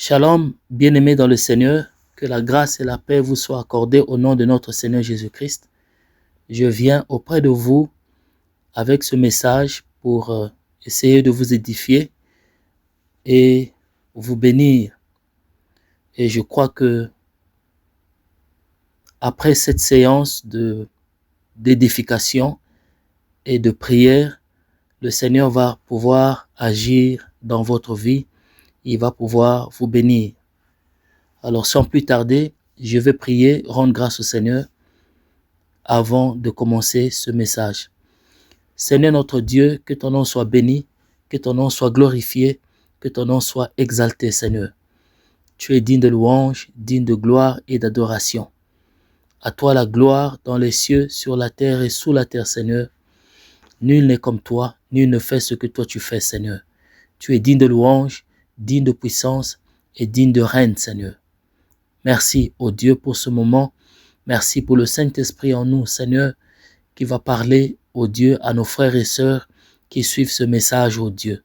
Shalom, bien-aimés dans le Seigneur, que la grâce et la paix vous soient accordées au nom de notre Seigneur Jésus-Christ. Je viens auprès de vous avec ce message pour essayer de vous édifier et vous bénir. Et je crois que après cette séance d'édification et de prière, le Seigneur va pouvoir agir dans votre vie. Il va pouvoir vous bénir. Alors sans plus tarder, je vais prier, rendre grâce au Seigneur avant de commencer ce message. Seigneur notre Dieu, que ton nom soit béni, que ton nom soit glorifié, que ton nom soit exalté, Seigneur. Tu es digne de louange, digne de gloire et d'adoration. À toi la gloire dans les cieux, sur la terre et sous la terre, Seigneur. Nul n'est comme toi, nul ne fait ce que toi tu fais, Seigneur. Tu es digne de louange, digne de puissance et digne de règne, Seigneur. Merci, ô Dieu, pour ce moment. Merci pour le Saint-Esprit en nous, Seigneur, qui va parler, ô Dieu, à nos frères et sœurs qui suivent ce message, ô Dieu.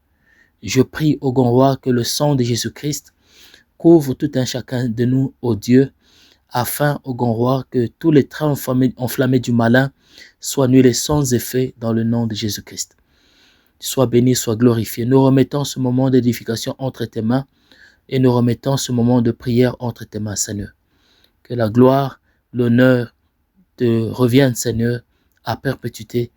Je prie, ô grand roi, que le sang de Jésus-Christ couvre tout un chacun de nous, ô Dieu, afin, ô grand roi, que tous les traits enflammés du malin soient annulés sans effet dans le nom de Jésus-Christ. Sois béni, sois glorifié. Nous remettons ce moment d'édification entre tes mains et nous remettons ce moment de prière entre tes mains, Seigneur. Que la gloire, l'honneur te reviennent, Seigneur, à perpétuité.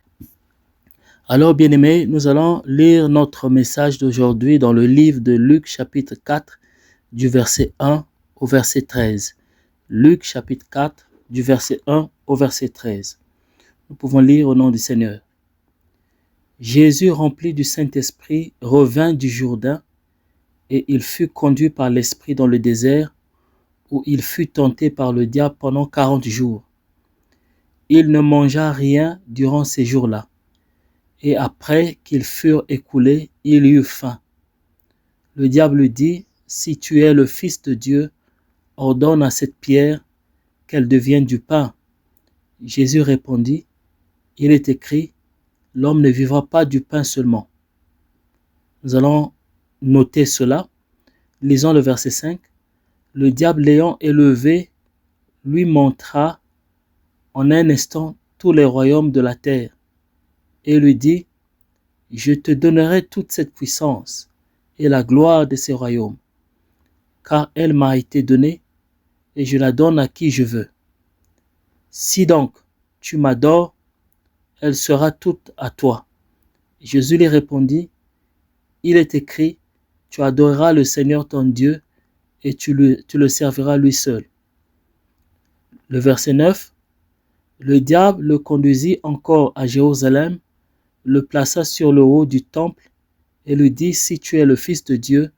Alors, bien-aimés, nous allons lire notre message d'aujourd'hui dans le livre de Luc, chapitre 4, du verset 1 au verset 13. Luc, chapitre 4, du verset 1 au verset 13. Nous pouvons lire au nom du Seigneur. Jésus, rempli du Saint-Esprit, revint du Jourdain, et il fut conduit par l'Esprit dans le désert, où il fut tenté par le diable pendant 40 jours. Il ne mangea rien durant ces jours-là. Et après qu'ils furent écoulés, il eut faim. Le diable lui dit, « Si tu es le Fils de Dieu, ordonne à cette pierre qu'elle devienne du pain. » Jésus répondit, « Il est écrit, l'homme ne vivra pas du pain seulement. » Nous allons noter cela. Lisons le verset 5. Le diable l'ayant élevé, lui montra en un instant tous les royaumes de la terre, et lui dit, « Je te donnerai toute cette puissance et la gloire de ces royaumes, car elle m'a été donnée, et je la donne à qui je veux. Si donc tu m'adores, elle sera toute à toi. » Jésus lui répondit, « Il est écrit, tu adoreras le Seigneur ton Dieu, et tu le serviras lui seul. » Le verset 9. Le diable le conduisit encore à Jérusalem, le plaça sur le haut du temple, et lui dit, « Si tu es le Fils de Dieu,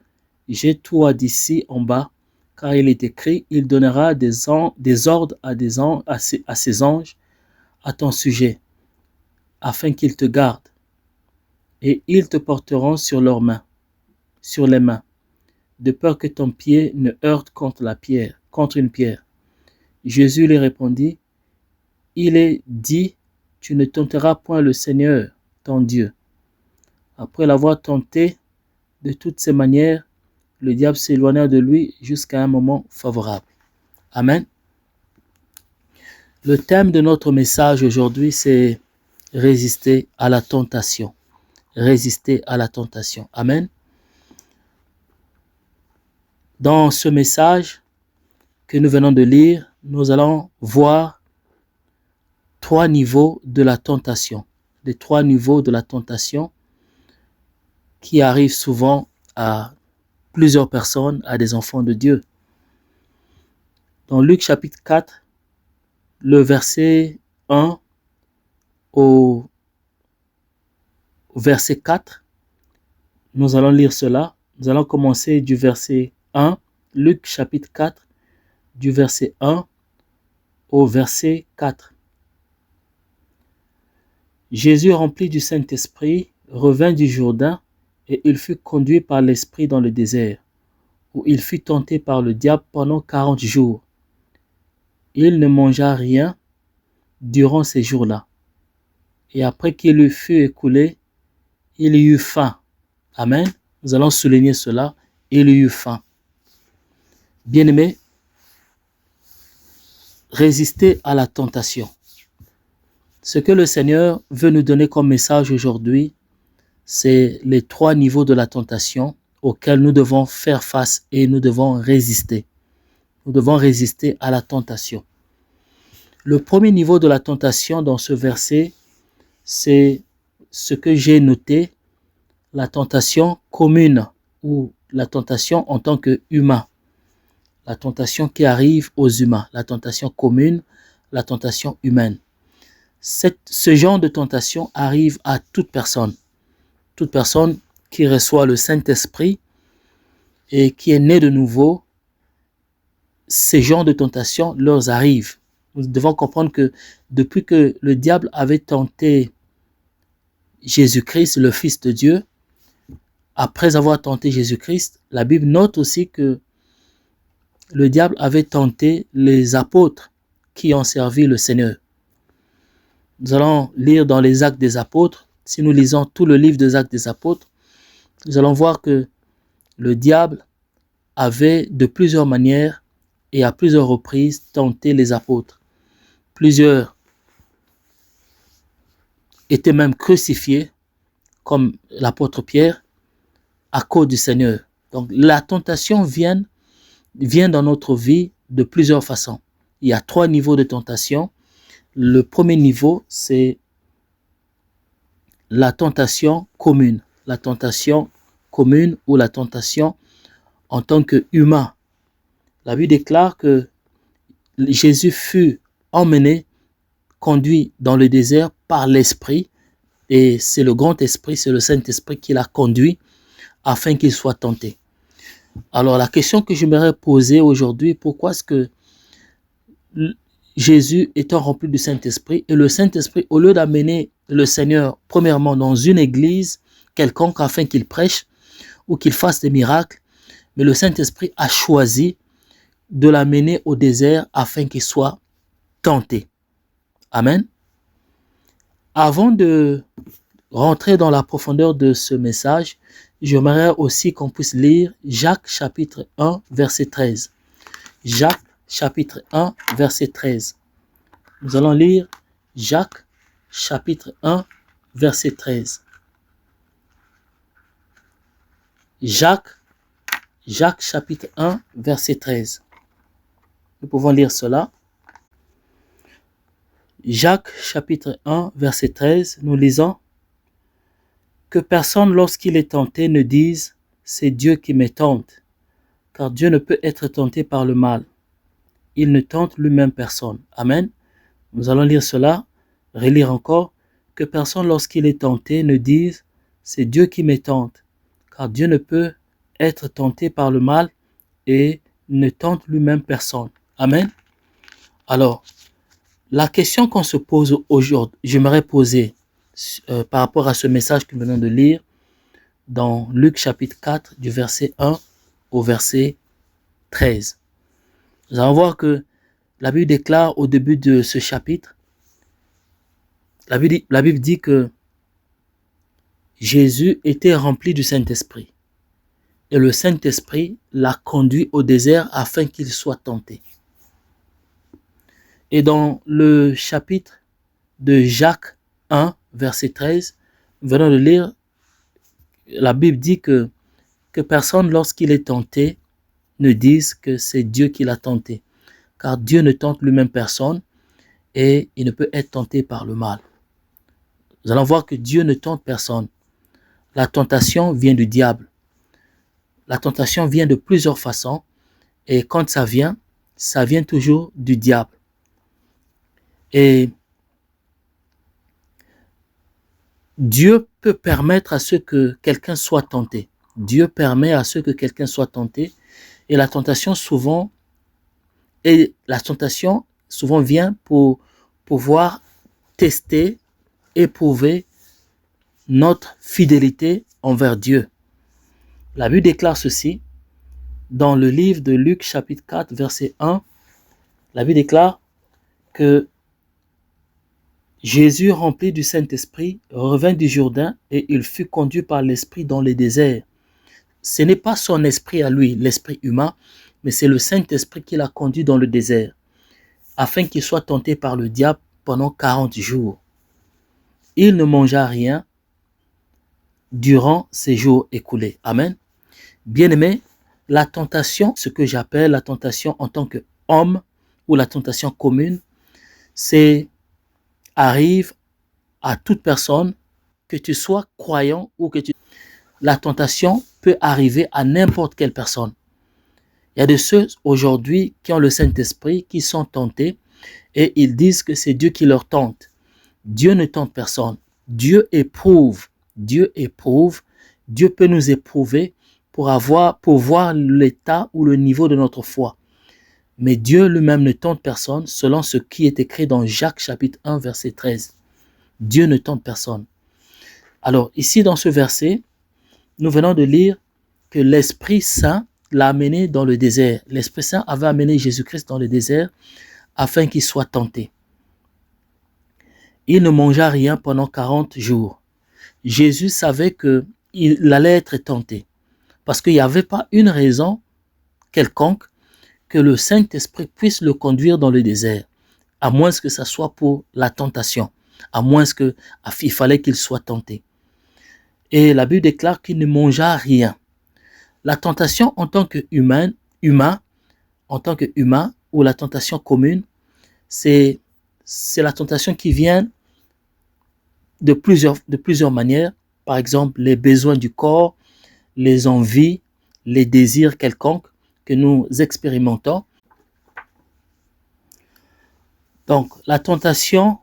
jette-toi d'ici en bas, car il est écrit, il donnera des ordres à ses anges à ton sujet, afin qu'ils te gardent, et ils te porteront sur les mains, de peur que ton pied ne heurte contre une pierre. » Jésus lui répondit, « Il est dit, tu ne tenteras point le Seigneur, ton Dieu. » Après l'avoir tenté de toutes ces manières, le diable s'éloigna de lui jusqu'à un moment favorable. Amen. Le thème de notre message aujourd'hui, c'est résister à la tentation. Résister à la tentation. Amen. Dans ce message que nous venons de lire, nous allons voir 3 niveaux de la tentation. Les 3 niveaux de la tentation qui arrivent souvent à plusieurs personnes, à des enfants de Dieu. Dans Luc chapitre 4, le verset 1 au verset 4, nous allons lire cela. Nous allons commencer du verset 1, Luc chapitre 4, du verset 1 au verset 4. Jésus, rempli du Saint-Esprit, revint du Jourdain, et il fut conduit par l'Esprit dans le désert, où il fut tenté par le diable pendant 40 jours. Il ne mangea rien durant ces jours-là. Et après qu'il fut écoulé, il eut faim. Amen. Nous allons souligner cela. Il eut faim. Bien-aimés, résister à la tentation. Ce que le Seigneur veut nous donner comme message aujourd'hui, c'est les 3 niveaux de la tentation auxquels nous devons faire face et nous devons résister. Nous devons résister à la tentation. Le premier niveau de la tentation dans ce verset, c'est ce que j'ai noté, la tentation commune ou la tentation en tant qu'humain. La tentation qui arrive aux humains, la tentation commune, la tentation humaine. Ce genre de tentation arrive à toute personne qui reçoit le Saint-Esprit et qui est né de nouveau. Ces genres de tentation leur arrivent. Nous devons comprendre que depuis que le diable avait tenté Jésus-Christ, le Fils de Dieu, après avoir tenté Jésus-Christ, la Bible note aussi que le diable avait tenté les apôtres qui ont servi le Seigneur. Nous allons lire dans les Actes des Apôtres. Si nous lisons tout le livre des Actes des Apôtres, nous allons voir que le diable avait de plusieurs manières et à plusieurs reprises tenté les apôtres. Plusieurs étaient même crucifiés, comme l'apôtre Pierre, à cause du Seigneur. Donc la tentation vient dans notre vie de plusieurs façons. Il y a 3 niveaux de tentation. Le premier niveau, c'est la tentation commune. La tentation commune ou la tentation en tant qu'humain. La Bible déclare que Jésus fut emmené, conduit dans le désert par l'Esprit, et c'est le grand Esprit, c'est le Saint-Esprit qui l'a conduit afin qu'il soit tenté. Alors la question que j'aimerais poser aujourd'hui, pourquoi est-ce que Jésus étant rempli du Saint-Esprit, et le Saint-Esprit, au lieu d'amener le Seigneur premièrement dans une église quelconque afin qu'il prêche ou qu'il fasse des miracles, mais le Saint-Esprit a choisi de l'amener au désert afin qu'il soit tenté. Amen. Avant de rentrer dans la profondeur de ce message, j'aimerais aussi qu'on puisse lire Jacques chapitre 1, verset 13. Jacques chapitre 1, verset 13. Nous allons lire Jacques chapitre 1, verset 13. Jacques chapitre 1, verset 13. Nous pouvons lire cela. Jacques chapitre 1, verset 13, nous lisons: que personne lorsqu'il est tenté ne dise « c'est Dieu qui me tente », car Dieu ne peut être tenté par le mal. Il ne tente lui-même personne. Amen. Nous allons lire cela, relire encore. Que personne lorsqu'il est tenté ne dise « c'est Dieu qui me tente », car Dieu ne peut être tenté par le mal et ne tente lui-même personne. Amen. Alors, la question qu'on se pose aujourd'hui, j'aimerais poser par rapport à ce message que nous venons de lire dans Luc chapitre 4 du verset 1 au verset 13. Nous allons voir que la Bible déclare au début de ce chapitre, la Bible dit que Jésus était rempli du Saint-Esprit et le Saint-Esprit l'a conduit au désert afin qu'il soit tenté. Et dans le chapitre de Jacques 1, verset 13, venons de lire, la Bible dit que personne, lorsqu'il est tenté, ne dise que c'est Dieu qui l'a tenté. Car Dieu ne tente lui-même personne et il ne peut être tenté par le mal. Nous allons voir que Dieu ne tente personne. La tentation vient du diable. La tentation vient de plusieurs façons et quand ça vient toujours du diable. Et Dieu peut permettre à ce que quelqu'un soit tenté. Dieu permet à ce que quelqu'un soit tenté. Et la tentation souvent vient pour pouvoir tester, éprouver notre fidélité envers Dieu. La Bible déclare ceci dans le livre de Luc chapitre 4 verset 1. La Bible déclare que Jésus, rempli du Saint-Esprit, revint du Jourdain et il fut conduit par l'Esprit dans le désert. Ce n'est pas son esprit à lui, l'esprit humain, mais c'est le Saint-Esprit qui l'a conduit dans le désert, afin qu'il soit tenté par le diable pendant 40 jours. Il ne mangea rien durant ces jours écoulés. Amen. Bien-aimé, la tentation, ce que j'appelle la tentation en tant qu'homme, ou la tentation commune, arrive à toute personne, que tu sois croyant ou que tu... La tentation peut arriver à n'importe quelle personne. Il y a de ceux aujourd'hui qui ont le Saint-Esprit, qui sont tentés, et ils disent que c'est Dieu qui leur tente. Dieu ne tente personne. Dieu éprouve. Dieu peut nous éprouver pour voir l'état ou le niveau de notre foi. Mais Dieu lui-même ne tente personne, selon ce qui est écrit dans Jacques chapitre 1, verset 13. Dieu ne tente personne. Alors, ici dans ce verset, nous venons de lire que l'Esprit Saint l'a amené dans le désert. L'Esprit Saint avait amené Jésus-Christ dans le désert afin qu'il soit tenté. Il ne mangea rien pendant 40 jours. Jésus savait qu'il allait être tenté parce qu'il n'y avait pas une raison quelconque que le Saint-Esprit puisse le conduire dans le désert, à moins que ça soit pour la tentation, à moins qu'il fallait qu'il soit tenté. Et la Bible déclare qu'il ne mangea rien. La tentation en tant qu'humain, ou la tentation commune, c'est la tentation qui vient de plusieurs manières. Par exemple, les besoins du corps, les envies, les désirs quelconques que nous expérimentons. Donc, la tentation,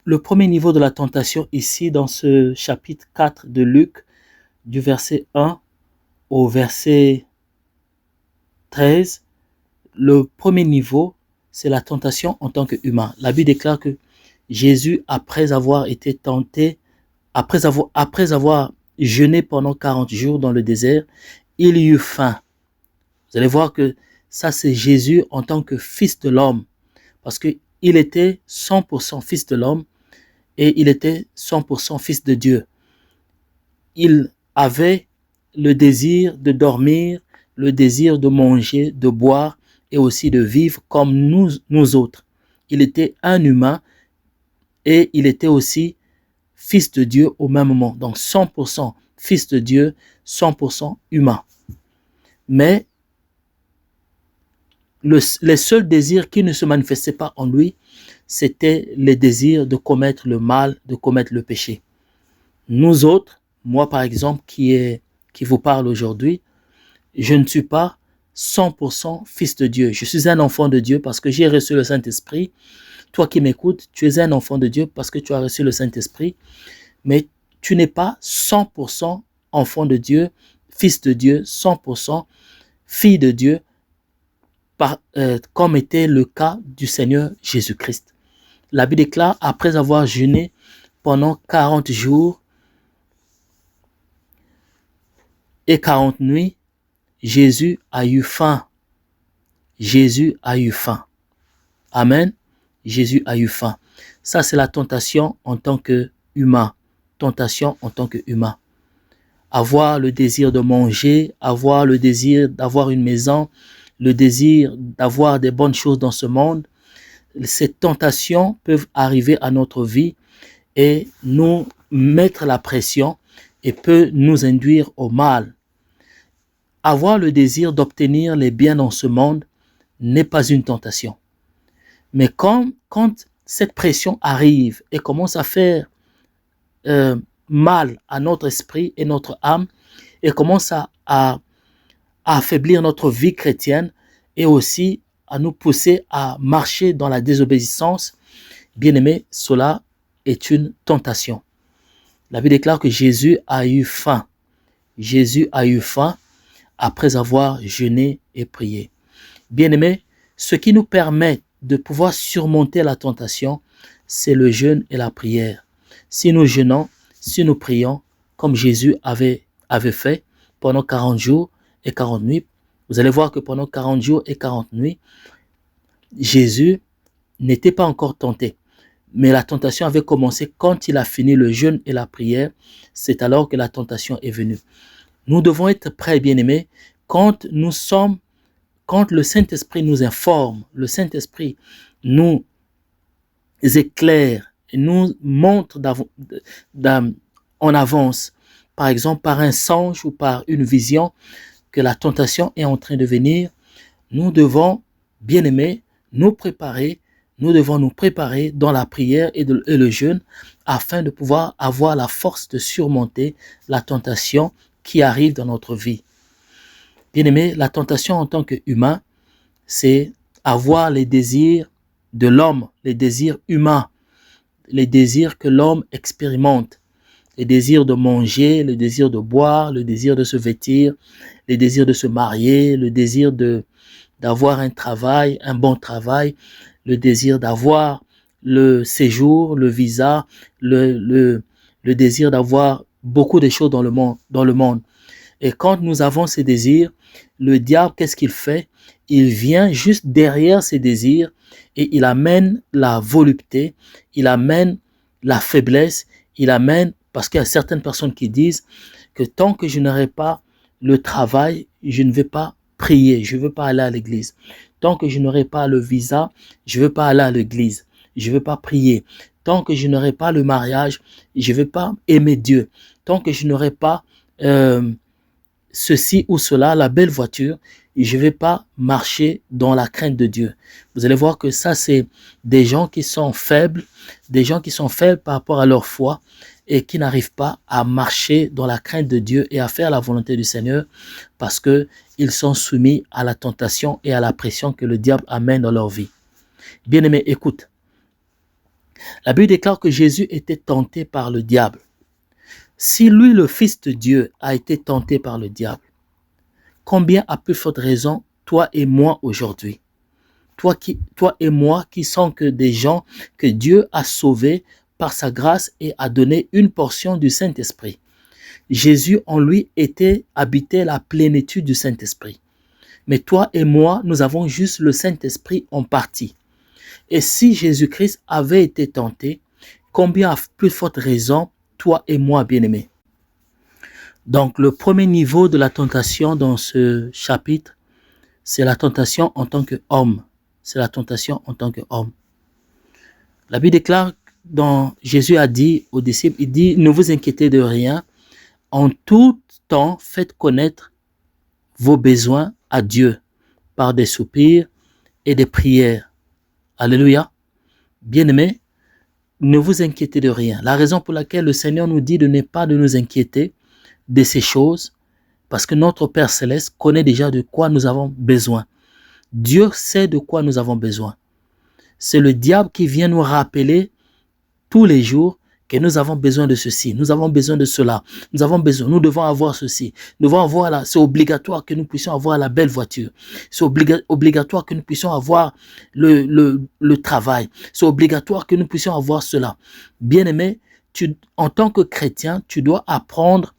le premier niveau de la tentation ici dans ce chapitre 4 de Luc, du verset 1 au verset 13, le premier niveau, c'est la tentation en tant qu'humain. La Bible déclare que Jésus, après avoir été tenté, après avoir jeûné pendant 40 jours dans le désert, il eut faim. Vous allez voir que ça, c'est Jésus en tant que fils de l'homme, parce qu'il était 100% fils de l'homme et il était 100% fils de Dieu. Il avait le désir de dormir, le désir de manger, de boire et aussi de vivre comme nous autres. Il était un humain et il était aussi fils de Dieu au même moment. Donc 100% fils de Dieu, 100% humain. Mais les seuls désirs qui ne se manifestaient pas en lui, c'était les désirs de commettre le mal, de commettre le péché. Nous autres, moi par exemple, qui vous parle aujourd'hui, je ne suis pas 100% fils de Dieu. Je suis un enfant de Dieu parce que j'ai reçu le Saint-Esprit. Toi qui m'écoutes, tu es un enfant de Dieu parce que tu as reçu le Saint-Esprit. Mais tu n'es pas 100% enfant de Dieu, fils de Dieu, 100% fille de Dieu, comme était le cas du Seigneur Jésus-Christ. La Bible déclare, après avoir jeûné pendant 40 jours et 40 nuits, Jésus a eu faim. Jésus a eu faim. Amen. Jésus a eu faim. Ça, c'est la tentation en tant qu'humain. Tentation en tant qu'humain. Avoir le désir de manger, avoir le désir d'avoir une maison, le désir d'avoir des bonnes choses dans ce monde. Ces tentations peuvent arriver à notre vie et nous mettre la pression et peut nous induire au mal. Avoir le désir d'obtenir les biens dans ce monde n'est pas une tentation. Mais quand cette pression arrive et commence à faire mal à notre esprit et notre âme et commence à affaiblir notre vie chrétienne et aussi à nous pousser à marcher dans la désobéissance, bien aimé, cela est une tentation. La Bible déclare que Jésus a eu faim. Jésus a eu faim après avoir jeûné et prié. Bien aimé, ce qui nous permet de pouvoir surmonter la tentation, c'est le jeûne et la prière. Si nous jeûnons, si nous prions, comme Jésus avait fait pendant 40 jours et 40 nuits, vous allez voir que pendant 40 jours et 40 nuits, Jésus n'était pas encore tenté. Mais la tentation avait commencé quand il a fini le jeûne et la prière. C'est alors que la tentation est venue. Nous devons être prêts, bien-aimés, quand quand le Saint-Esprit nous informe, le Saint-Esprit nous éclaire et nous montre en avance, par exemple par un songe ou par une vision, que la tentation est en train de venir, nous devons, bien aimés, nous devons nous préparer dans la prière et le jeûne afin de pouvoir avoir la force de surmonter la tentation qui arrive dans notre vie. Bien aimé, la tentation en tant qu'humain, c'est avoir les désirs de l'homme, les désirs humains, les désirs que l'homme expérimente, les désirs de manger, le désir de boire, le désir de se vêtir, le désir de se marier, le désir d'avoir un travail, un bon travail, le désir d'avoir le séjour, le visa, le désir d'avoir beaucoup de choses dans le monde. Et quand nous avons ces désirs, le diable, qu'est-ce qu'il fait? Il vient juste derrière ces désirs et il amène la volupté, il amène la faiblesse, il amène, parce qu'il y a certaines personnes qui disent que tant que je n'aurai pas le travail, je ne vais pas prier, je ne veux pas aller à l'église. Tant que je n'aurai pas le visa, je ne veux pas aller à l'église, je ne veux pas prier. Tant que je n'aurai pas le mariage, je ne vais pas aimer Dieu. Tant que je n'aurai pas ceci ou cela, la belle voiture, et je ne vais pas marcher dans la crainte de Dieu. Vous allez voir que ça, c'est des gens qui sont faibles par rapport à leur foi et qui n'arrivent pas à marcher dans la crainte de Dieu et à faire la volonté du Seigneur parce qu'ils sont soumis à la tentation et à la pression que le diable amène dans leur vie. Bien-aimé, écoute. La Bible déclare que Jésus était tenté par le diable. Si lui, le Fils de Dieu, a été tenté par le diable, combien à plus forte raison, toi et moi aujourd'hui? Toi et moi qui sommes que des gens que Dieu a sauvés par sa grâce et a donné une portion du Saint-Esprit. Jésus en lui habitait la plénitude du Saint-Esprit. Mais toi et moi, nous avons juste le Saint-Esprit en partie. Et si Jésus-Christ avait été tenté, combien à plus forte raison, toi et moi, bien-aimés? Donc, le premier niveau de la tentation dans ce chapitre, c'est la tentation en tant qu'homme. C'est la tentation en tant qu'homme. La Bible déclare, Jésus a dit aux disciples, il dit, ne vous inquiétez de rien, en tout temps, faites connaître vos besoins à Dieu par des soupirs et des prières. Alléluia. Bien-aimés, ne vous inquiétez de rien. La raison pour laquelle le Seigneur nous dit de ne pas de nous inquiéter de ces choses, parce que notre Père Céleste connaît déjà de quoi nous avons besoin. Dieu sait de quoi nous avons besoin. C'est le diable qui vient nous rappeler tous les jours que nous avons besoin de ceci, nous avons besoin de cela, nous devons avoir ceci, c'est obligatoire que nous puissions avoir la belle voiture, c'est obligatoire que nous puissions avoir le travail, c'est obligatoire que nous puissions avoir cela. Bien-aimé, en tant que chrétien, tu dois apprendre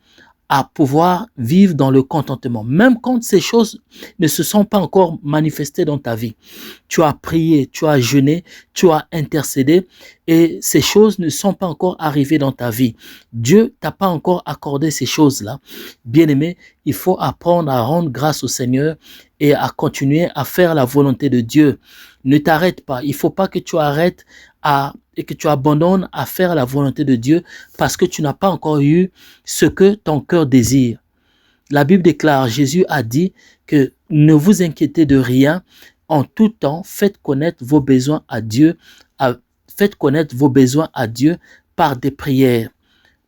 à pouvoir vivre dans le contentement, même quand ces choses ne se sont pas encore manifestées dans ta vie. Tu as prié, tu as jeûné, tu as intercédé et ces choses ne sont pas encore arrivées dans ta vie. Dieu t'a pas encore accordé ces choses-là. Bien-aimé, il faut apprendre à rendre grâce au Seigneur et à continuer à faire la volonté de Dieu. Ne t'arrête pas. Il faut pas que tu arrêtes et que tu abandonnes à faire la volonté de Dieu parce que tu n'as pas encore eu ce que ton cœur désire. La Bible déclare, Jésus a dit que ne vous inquiétez de rien, en tout temps, faites connaître vos besoins à Dieu, par des prières.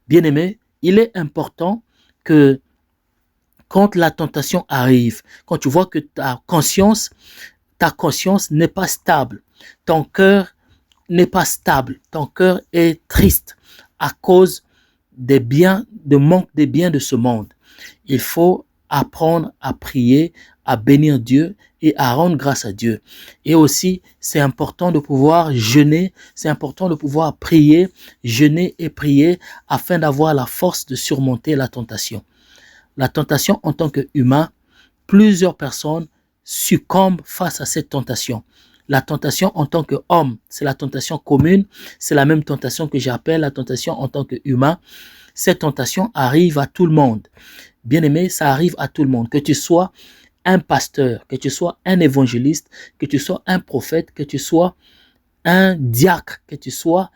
Bien-aimé, il est important que quand la tentation arrive, quand tu vois que ta conscience n'est pas stable, ton cœur n'est pas stable, ton cœur est triste à cause de manque des biens de ce monde. Il faut apprendre à prier, à bénir Dieu et à rendre grâce à Dieu. Et aussi, c'est important de pouvoir jeûner, c'est important de pouvoir prier, jeûner et prier afin d'avoir la force de surmonter la tentation. La tentation en tant qu'humain, plusieurs personnes succombent face à cette tentation. La tentation en tant qu'homme, c'est la tentation commune, c'est la même tentation que j'appelle la tentation en tant qu'humain. Cette tentation arrive à tout le monde. Bien-aimé, ça arrive à tout le monde. Que tu sois un pasteur, que tu sois un évangéliste, que tu sois un prophète, que tu sois un diacre, que tu sois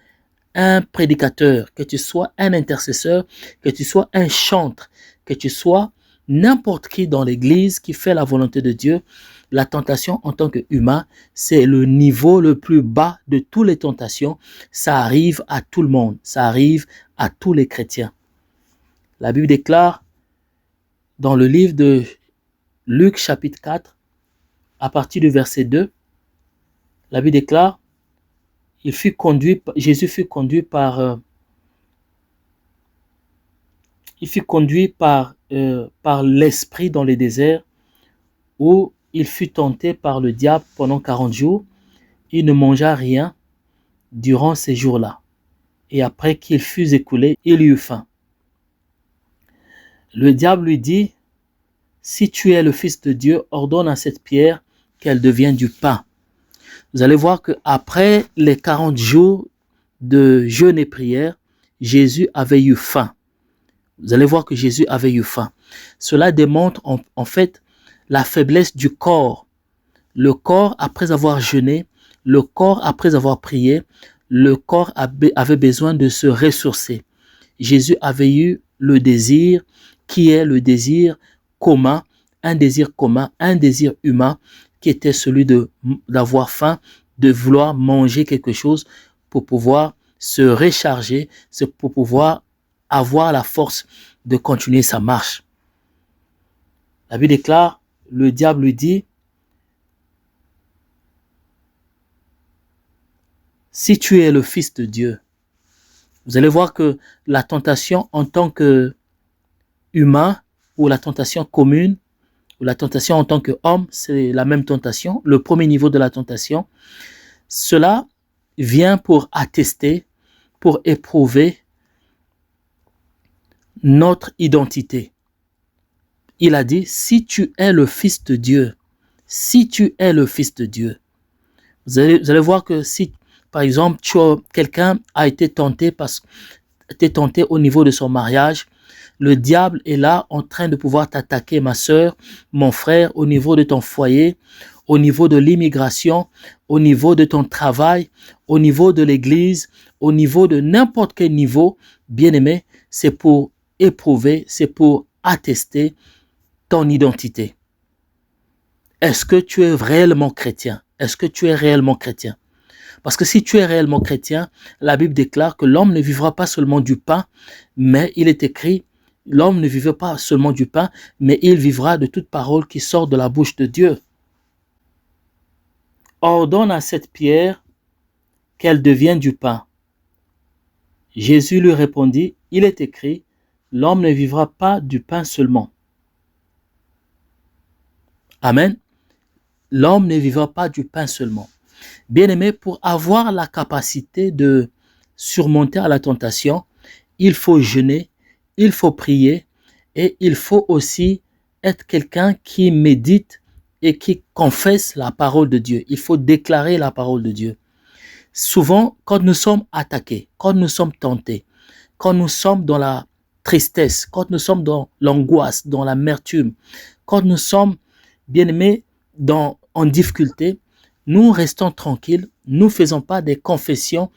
un prédicateur, que tu sois un intercesseur, que tu sois un chantre, que tu sois n'importe qui dans l'église qui fait la volonté de Dieu, la tentation en tant qu'humain, c'est le niveau le plus bas de toutes les tentations. Ça arrive à tout le monde, ça arrive à tous les chrétiens. La Bible déclare dans le livre de Luc chapitre 4, à partir du verset 2, la Bible déclare, Jésus fut conduit par l'Esprit dans le désert, où il fut tenté par le diable pendant 40 jours. Il ne mangea rien durant ces jours-là. Et après qu'il fut écoulé, il eut faim. Le diable lui dit, « Si tu es le Fils de Dieu, ordonne à cette pierre qu'elle devienne du pain. » Vous allez voir qu'après les 40 jours de jeûne et prière, Jésus avait eu faim. Vous allez voir que Jésus avait eu faim. Cela démontre en fait la faiblesse du corps. Le corps, après avoir jeûné, le corps, après avoir prié, le corps avait besoin de se ressourcer. Jésus avait eu le désir qui est le désir commun, un désir humain qui était celui d'avoir faim, de vouloir manger quelque chose pour pouvoir se recharger, pour pouvoir avoir la force de continuer sa marche. La Bible déclare, le diable lui dit, si tu es le Fils de Dieu, vous allez voir que la tentation en tant qu'humain, ou la tentation commune, ou la tentation en tant qu'homme, c'est la même tentation, le premier niveau de la tentation. Cela vient pour attester, pour éprouver notre identité. Il a dit, si tu es le Fils de Dieu, si tu es le Fils de Dieu. Vous allez voir que si, par exemple, quelqu'un a été tenté au niveau de son mariage, le diable est là en train de pouvoir t'attaquer, ma soeur, mon frère, au niveau de ton foyer, au niveau de l'immigration, au niveau de ton travail, au niveau de l'église, au niveau de n'importe quel niveau, bien-aimé, c'est pour éprouver, c'est pour attester ton identité. Est-ce que tu es réellement chrétien? Est-ce que tu es réellement chrétien? Parce que si tu es réellement chrétien, la Bible déclare que l'homme ne vivra pas seulement du pain, mais il est écrit, l'homme ne vivra pas seulement du pain, mais il vivra de toute parole qui sort de la bouche de Dieu. Ordonne à cette pierre qu'elle devienne du pain. Jésus lui répondit, il est écrit, l'homme ne vivra pas du pain seulement. Amen. L'homme ne vivra pas du pain seulement. Bien-aimé, pour avoir la capacité de surmonter à la tentation, il faut jeûner, il faut prier et il faut aussi être quelqu'un qui médite et qui confesse la parole de Dieu. Il faut déclarer la parole de Dieu. Souvent, quand nous sommes attaqués, quand nous sommes tentés, quand nous sommes dans la tristesse, quand nous sommes dans l'angoisse, dans l'amertume, quand nous sommes, bien-aimés, en difficulté, nous restons tranquilles, nous ne faisons pas des confessions,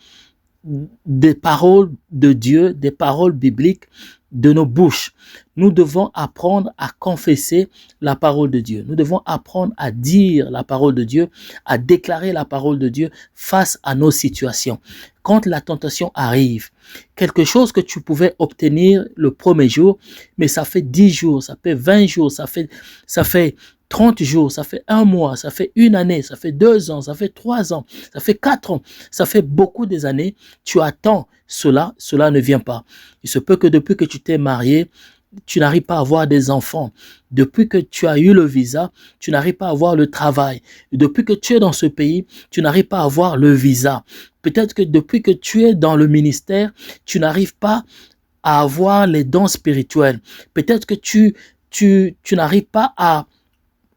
des paroles de Dieu, des paroles bibliques de nos bouches. Nous devons apprendre à confesser la parole de Dieu. Nous devons apprendre à dire la parole de Dieu, à déclarer la parole de Dieu face à nos situations. Quand la tentation arrive, quelque chose que tu pouvais obtenir le premier jour, mais ça fait 10 jours, ça fait 20 jours, ça fait 30 jours, ça fait 1 mois, ça fait 1 année, ça fait 2 ans, ça fait 3 ans, ça fait 4 ans, ça fait beaucoup des années, tu attends cela ne vient pas. Il se peut que depuis que tu t'es marié, tu n'arrives pas à avoir des enfants. Depuis que tu as eu le visa, tu n'arrives pas à avoir le travail. Depuis que tu es dans ce pays, tu n'arrives pas à avoir le visa. Peut-être que depuis que tu es dans le ministère, tu n'arrives pas à avoir les dons spirituels. Peut-être que tu n'arrives pas à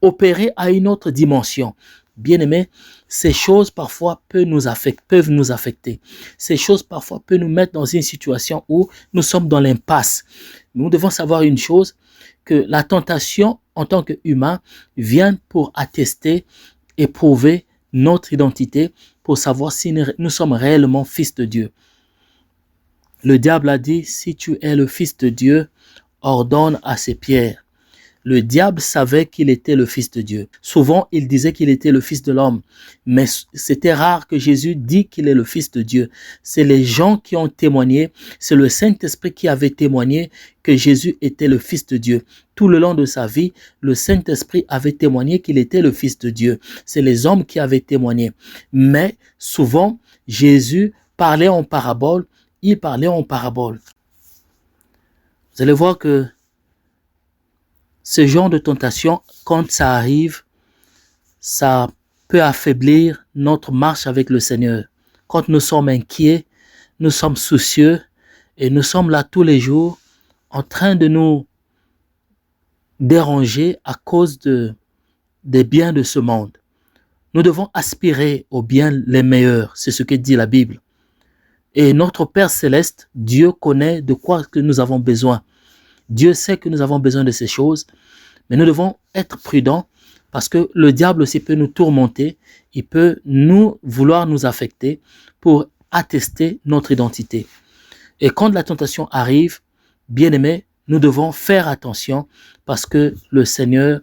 opérer à une autre dimension. Bien-aimés, ces choses parfois peuvent nous affecter. Ces choses parfois peuvent nous mettre dans une situation où nous sommes dans l'impasse. Nous devons savoir une chose, que la tentation en tant qu'humain vient pour attester et prouver notre identité, pour savoir si nous sommes réellement fils de Dieu. Le diable a dit, si tu es le fils de Dieu, ordonne à ces pierres. Le diable savait qu'il était le fils de Dieu. Souvent, il disait qu'il était le fils de l'homme. Mais c'était rare que Jésus dise qu'il est le fils de Dieu. C'est les gens qui ont témoigné, c'est le Saint-Esprit qui avait témoigné que Jésus était le fils de Dieu. Tout le long de sa vie, le Saint-Esprit avait témoigné qu'il était le fils de Dieu. C'est les hommes qui avaient témoigné. Mais souvent, Jésus parlait en parabole. Il parlait en parabole. Vous allez voir que ce genre de tentation, quand ça arrive, ça peut affaiblir notre marche avec le Seigneur. Quand nous sommes inquiets, nous sommes soucieux et nous sommes là tous les jours en train de nous déranger à cause des biens de ce monde. Nous devons aspirer aux biens les meilleurs, c'est ce que dit la Bible. Et notre Père Céleste, Dieu connaît de quoi que nous avons besoin. Dieu sait que nous avons besoin de ces choses, mais nous devons être prudents parce que le diable aussi peut nous tourmenter, il peut vouloir nous affecter pour attester notre identité. Et quand la tentation arrive, bien aimé, nous devons faire attention parce que le Seigneur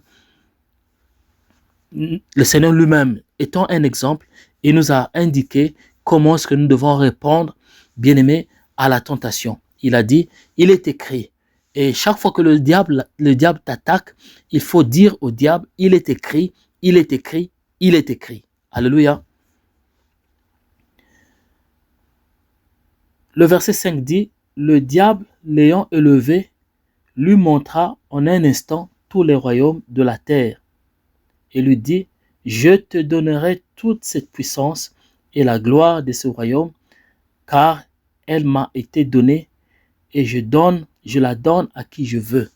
lui-même, étant un exemple, il nous a indiqué comment est-ce que nous devons répondre, bien aimé, à la tentation. Il a dit, il est écrit. Et chaque fois que le diable t'attaque, il faut dire au diable, il est écrit, il est écrit, il est écrit. Alléluia. Le verset 5 dit, le diable l'ayant élevé, lui montra en un instant tous les royaumes de la terre. Et lui dit, je te donnerai toute cette puissance et la gloire de ce royaume, car elle m'a été donnée et je la donne à qui je veux.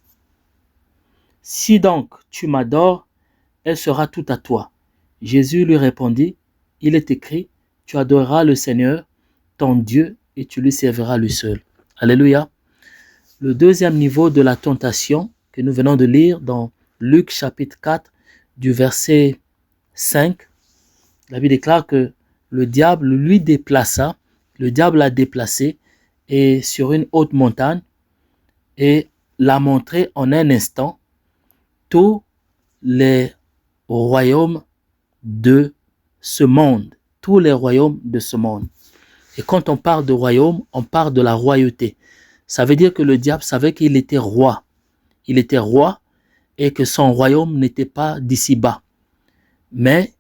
Si donc tu m'adores, elle sera toute à toi. Jésus lui répondit, il est écrit, tu adoreras le Seigneur, ton Dieu, et tu lui serviras lui seul. Alléluia. Le deuxième niveau de la tentation que nous venons de lire dans Luc chapitre 4 du verset 5, la Bible déclare que le diable l'a déplacé et sur une haute montagne et l'a montré en un instant tous les royaumes de ce monde. Tous les royaumes de ce monde. Et quand on parle de royaume, on parle de la royauté. Ça veut dire que le diable savait qu'il était roi. Il était roi et que son royaume n'était pas d'ici-bas. Mais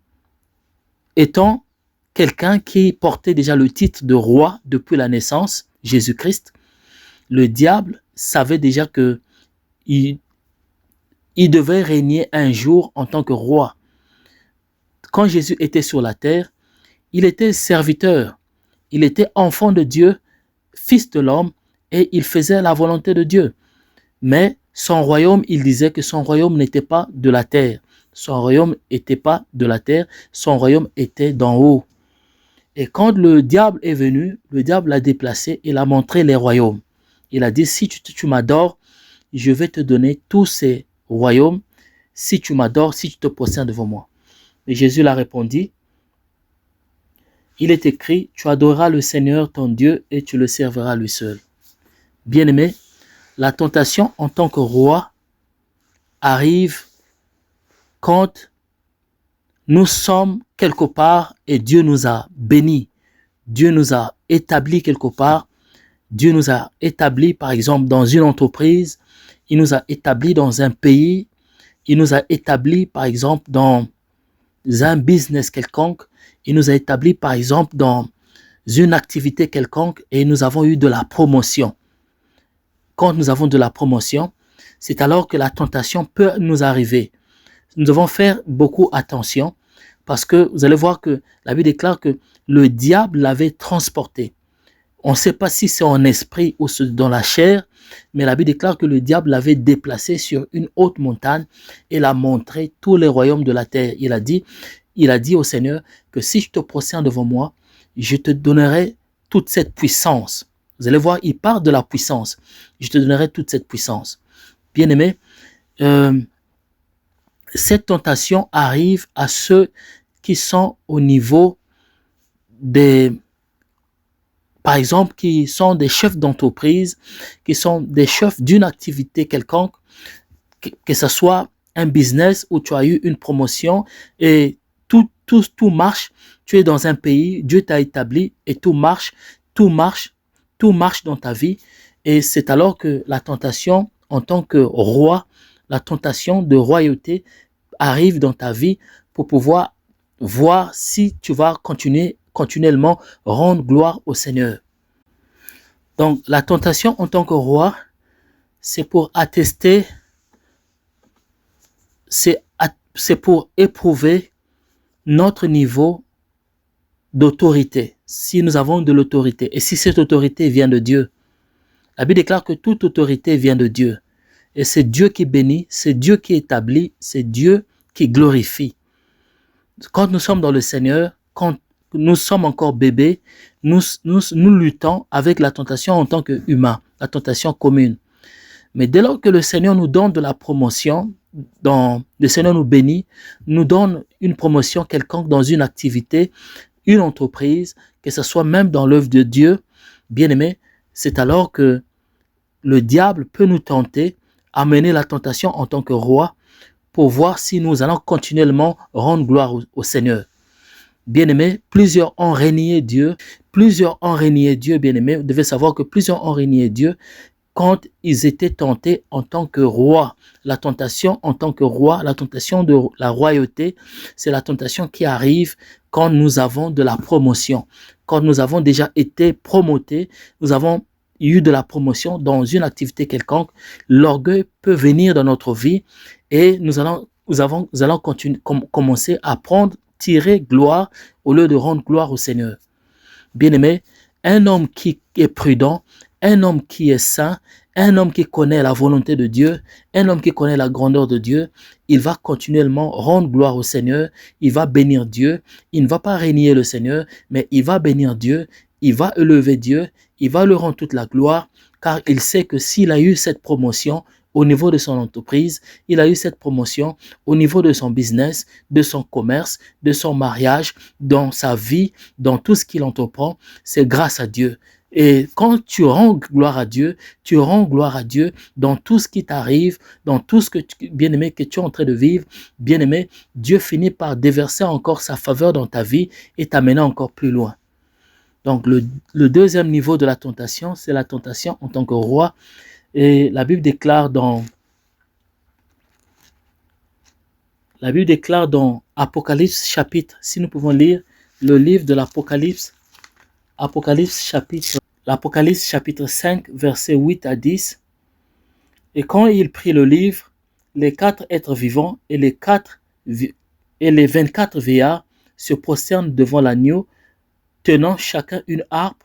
étant quelqu'un qui portait déjà le titre de roi depuis la naissance, Jésus-Christ, le diable savait déjà que il devait régner un jour en tant que roi. Quand Jésus était sur la terre, il était serviteur, il était enfant de Dieu, fils de l'homme, et il faisait la volonté de Dieu. Mais son royaume, il disait que son royaume n'était pas de la terre. Son royaume n'était pas de la terre, son royaume était d'en haut. Et quand le diable est venu, le diable l'a déplacé et l'a montré les royaumes. Il a dit, si tu m'adores, je vais te donner tous ces royaumes, si tu m'adores, si tu te posternes devant moi. Et Jésus l'a répondu, il est écrit, tu adoreras le Seigneur ton Dieu et tu le serviras lui seul. Bien-aimé, la tentation en tant que roi arrive quand nous sommes quelque part et Dieu nous a bénis. Dieu nous a établis quelque part. Dieu nous a établis, par exemple, dans une entreprise. Il nous a établis dans un pays. Il nous a établis, par exemple, dans un business quelconque. Il nous a établis, par exemple, dans une activité quelconque et nous avons eu de la promotion. Quand nous avons de la promotion, c'est alors que la tentation peut nous arriver. Nous devons faire beaucoup attention parce que vous allez voir que la Bible déclare que le diable l'avait transporté. On ne sait pas si c'est en esprit ou dans la chair, mais la Bible déclare que le diable l'avait déplacé sur une haute montagne et l'a montré tous les royaumes de la terre. Il a dit au Seigneur que si je te prosternes devant moi, je te donnerai toute cette puissance. Vous allez voir, il parle de la puissance. Je te donnerai toute cette puissance. Bien-aimé, cette tentation arrive à ceux qui sont au niveau par exemple, qui sont des chefs d'entreprise, qui sont des chefs d'une activité quelconque, que ce soit un business où tu as eu une promotion et tout marche. Tu es dans un pays, Dieu t'a établi et tout marche dans ta vie. Et c'est alors que la tentation en tant que roi, la tentation de royauté arrive dans ta vie pour pouvoir voir si tu vas continuellement rendre gloire au Seigneur. Donc la tentation en tant que roi, c'est pour attester, c'est pour éprouver notre niveau d'autorité, si nous avons de l'autorité et si cette autorité vient de Dieu. La Bible déclare que toute autorité vient de Dieu. Et c'est Dieu qui bénit, c'est Dieu qui établit, c'est Dieu qui glorifie. Quand nous sommes dans le Seigneur, quand nous sommes encore bébés, nous luttons avec la tentation en tant qu'humains, la tentation commune. Mais dès lors que le Seigneur nous donne de la promotion, le Seigneur nous bénit, nous donne une promotion quelconque dans une activité, une entreprise, que ce soit même dans l'œuvre de Dieu, bien aimé, c'est alors que le diable peut nous tenter, amener la tentation en tant que roi, pour voir si nous allons continuellement rendre gloire au Seigneur. Bien-aimés, plusieurs ont régné Dieu, bien-aimés. Vous devez savoir que plusieurs ont régné Dieu quand ils étaient tentés en tant que roi. La tentation en tant que roi, la tentation de la royauté, c'est la tentation qui arrive quand nous avons de la promotion. Quand nous avons déjà été promotés, nous avons eu de la promotion dans une activité quelconque, l'orgueil peut venir dans notre vie et nous allons commencer à tirer gloire au lieu de rendre gloire au Seigneur. Bien-aimé, un homme qui est prudent, un homme qui est saint, un homme qui connaît la volonté de Dieu, un homme qui connaît la grandeur de Dieu, il va continuellement rendre gloire au Seigneur, il va bénir Dieu, il ne va pas régner le Seigneur, mais il va bénir Dieu, il va élever Dieu, il va lui rendre toute la gloire, car il sait que s'il a eu cette promotion au niveau de son entreprise, il a eu cette promotion au niveau de son business, de son commerce, de son mariage, dans sa vie, dans tout ce qu'il entreprend, c'est grâce à Dieu. Et quand tu rends gloire à Dieu, tu rends gloire à Dieu dans tout ce qui t'arrive, dans tout ce que bien-aimé, que tu es en train de vivre, bien-aimé, Dieu finit par déverser encore sa faveur dans ta vie et t'amener encore plus loin. Donc, le deuxième niveau de la tentation, c'est la tentation en tant que roi. Et la Bible déclare dans Apocalypse chapitre, si nous pouvons lire le livre de l'Apocalypse, l'Apocalypse chapitre 5, versets 8 à 10. Et quand il prit le livre, les 4 êtres vivants et les 24 vieillards se prosternent devant l'agneau, tenant chacun une harpe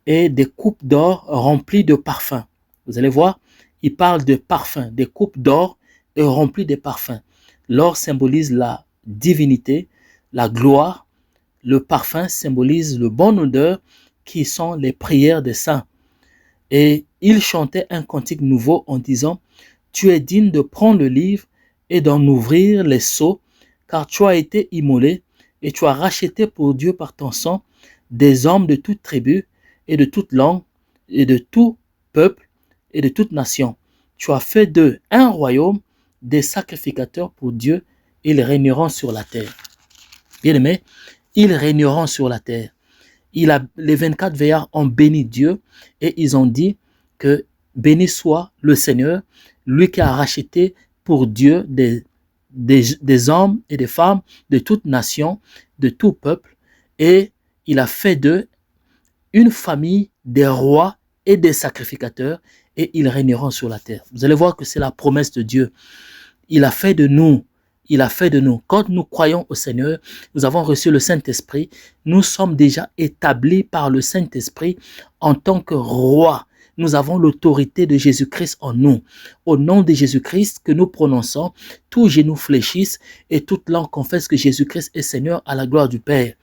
et des coupes d'or remplies de parfums. Vous allez voir, il parle de parfums, des coupes d'or et remplies de parfums. L'or symbolise la divinité, la gloire. Le parfum symbolise le bon odeur qui sont les prières des saints. Et il chantait un cantique nouveau en disant, « Tu es digne de prendre le livre et d'en ouvrir les sceaux, car tu as été immolé et tu as racheté pour Dieu par ton sang des hommes de toute tribu et de toute langue et de tout peuple et de toute nation. Tu as fait d'eux un royaume, des sacrificateurs pour Dieu, et ils régneront sur la terre. » Bien-aimés, ils régneront sur la terre. Les 24 veillards ont béni Dieu et ils ont dit que béni soit le Seigneur, lui qui a racheté pour Dieu des hommes et des femmes de toute nation, de tout peuple, et il a fait d'eux une famille des rois et des sacrificateurs, et ils régneront sur la terre. Vous allez voir que c'est la promesse de Dieu. Il a fait de nous. Quand nous croyons au Seigneur, nous avons reçu le Saint-Esprit. Nous sommes déjà établis par le Saint-Esprit en tant que rois. nous avons l'autorité de Jésus-Christ en nous. Au nom de Jésus-Christ que nous prononçons, tous genoux fléchissent et toute langue confesse que Jésus-Christ est Seigneur à la gloire du Père.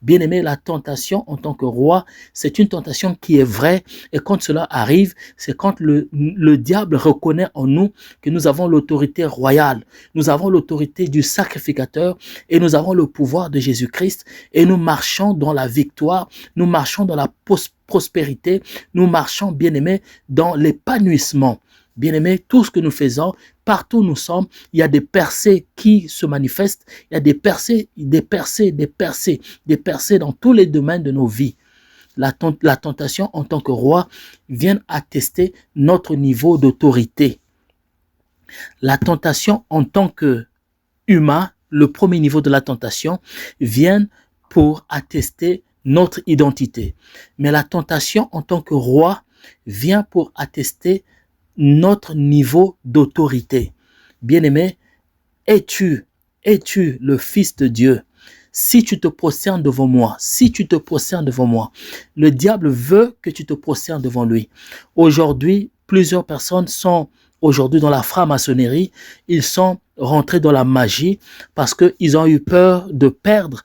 Bien-aimé, la tentation en tant que roi, c'est une tentation qui est vraie et quand cela arrive, c'est quand le diable reconnaît en nous que nous avons l'autorité royale, nous avons l'autorité du sacrificateur et nous avons le pouvoir de Jésus-Christ et nous marchons dans la victoire, nous marchons dans la prospérité, nous marchons, bien-aimés, dans l'épanouissement. Bien-aimés, tout ce que nous faisons, partout où nous sommes, il y a des percées qui se manifestent, il y a des percées dans tous les domaines de nos vies. La tentation en tant que roi vient attester notre niveau d'autorité. La tentation en tant qu'humain, le premier niveau de la tentation, vient pour attester notre identité. Mais la tentation en tant que roi vient pour attester notre niveau d'autorité. Bien-aimé, es-tu le Fils de Dieu? Si tu te prosternes devant moi, le diable veut que tu te prosternes devant lui. Aujourd'hui, plusieurs personnes sont dans la franc-maçonnerie, ils sont rentrés dans la magie parce qu'ils ont eu peur de perdre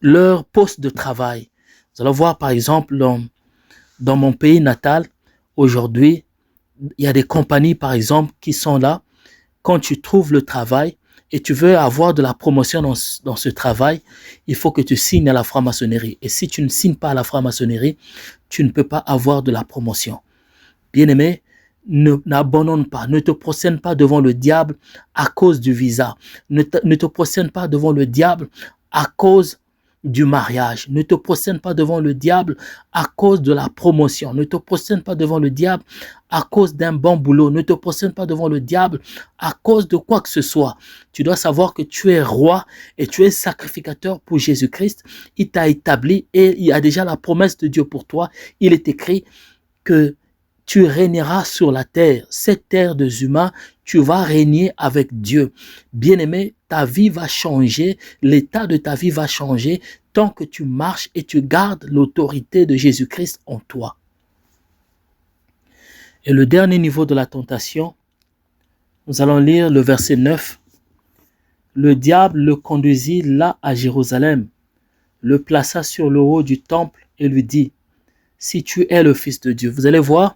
leur poste de travail. Vous allez voir par exemple dans mon pays natal, aujourd'hui, il y a des compagnies par exemple qui sont là. Quand tu trouves le travail et tu veux avoir de la promotion dans ce travail, il faut que tu signes à la franc-maçonnerie. Et si tu ne signes pas à la franc-maçonnerie, tu ne peux pas avoir de la promotion. Bien-aimé, n'abandonne pas, ne te prosterne pas devant le diable à cause du visa. Ne te prosterne pas devant le diable à cause du mariage. Ne te prosterne pas devant le diable à cause de la promotion. Ne te prosterne pas devant le diable à cause d'un bon boulot. Ne te prosterne pas devant le diable à cause de quoi que ce soit. Tu dois savoir que tu es roi et tu es sacrificateur pour Jésus-Christ. Il t'a établi et il y a déjà la promesse de Dieu pour toi. Il est écrit que tu régneras sur la terre, cette terre des humains, tu vas régner avec Dieu. Bien-aimé, ta vie va changer, l'état de ta vie va changer tant que tu marches et tu gardes l'autorité de Jésus-Christ en toi. Et le dernier niveau de la tentation, nous allons lire le verset 9. Le diable le conduisit là à Jérusalem, le plaça sur le haut du temple et lui dit, si tu es le Fils de Dieu. Vous allez voir,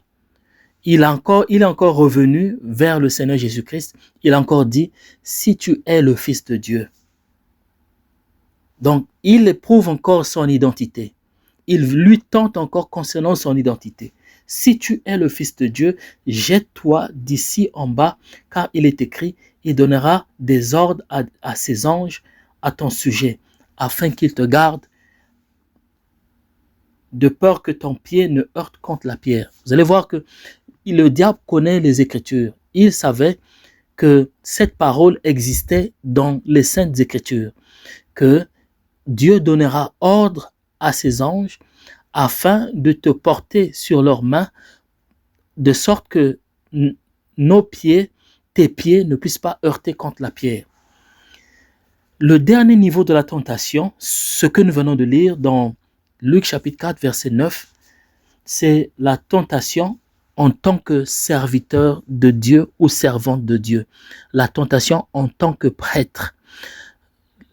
il est encore revenu vers le Seigneur Jésus-Christ. Il a encore dit, si tu es le Fils de Dieu. Donc, il éprouve encore son identité. Il lui tente encore concernant son identité. Si tu es le Fils de Dieu, jette-toi d'ici en bas, car il est écrit, il donnera des ordres à ses anges à ton sujet, afin qu'ils te gardent, de peur que ton pied ne heurte contre la pierre. Vous allez voir que le diable connaît les Écritures. Il savait que cette parole existait dans les Saintes Écritures, que Dieu donnera ordre à ses anges afin de te porter sur leurs mains, de sorte que tes pieds ne puissent pas heurter contre la pierre. Le dernier niveau de la tentation, ce que nous venons de lire dans Luc chapitre 4, verset 9, c'est la tentation en tant que serviteur de Dieu ou servante de Dieu. La tentation en tant que prêtre.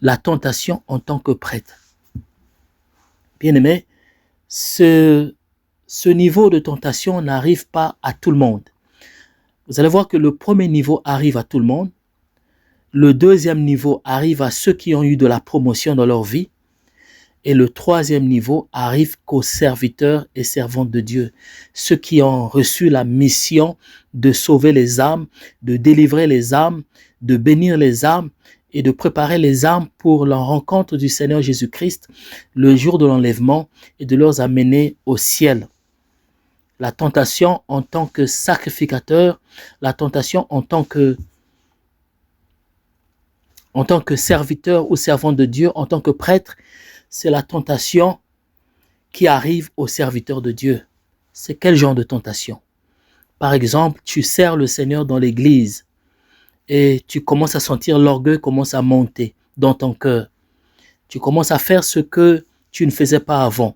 La tentation en tant que prêtre. Bien-aimé, ce niveau de tentation n'arrive pas à tout le monde. Vous allez voir que le premier niveau arrive à tout le monde. Le deuxième niveau arrive à ceux qui ont eu de la promotion dans leur vie. Et le troisième niveau arrive qu'aux serviteurs et servantes de Dieu, ceux qui ont reçu la mission de sauver les âmes, de délivrer les âmes, de bénir les âmes et de préparer les âmes pour la rencontre du Seigneur Jésus-Christ le jour de l'enlèvement et de les amener au ciel. La tentation en tant que sacrificateur, la tentation en tant que serviteur ou servante de Dieu, en tant que prêtre, c'est la tentation qui arrive aux serviteurs de Dieu. C'est quel genre de tentation? Par exemple, tu sers le Seigneur dans l'église et tu commences à sentir l'orgueil commence à monter dans ton cœur. Tu commences à faire ce que tu ne faisais pas avant.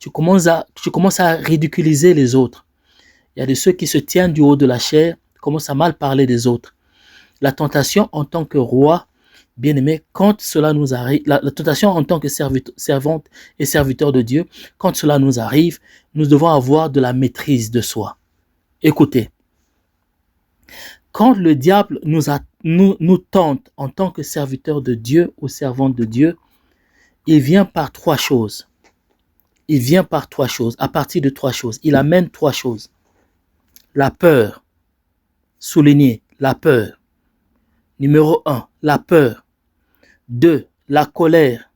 tu commences à ridiculiser les autres. Il y a de ceux qui se tiennent du haut de la chair, commencent à mal parler des autres. La tentation en tant que roi, bien-aimé, quand cela nous arrive, la tentation en tant que servante et serviteur de Dieu, quand cela nous arrive, nous devons avoir de la maîtrise de soi. Écoutez, quand le diable nous tente en tant que serviteur de Dieu ou servante de Dieu, il vient par trois choses. Il vient par trois choses, à partir de trois choses. Il amène trois choses. La peur, souligner la peur. Numéro 1, la peur. 2, la colère.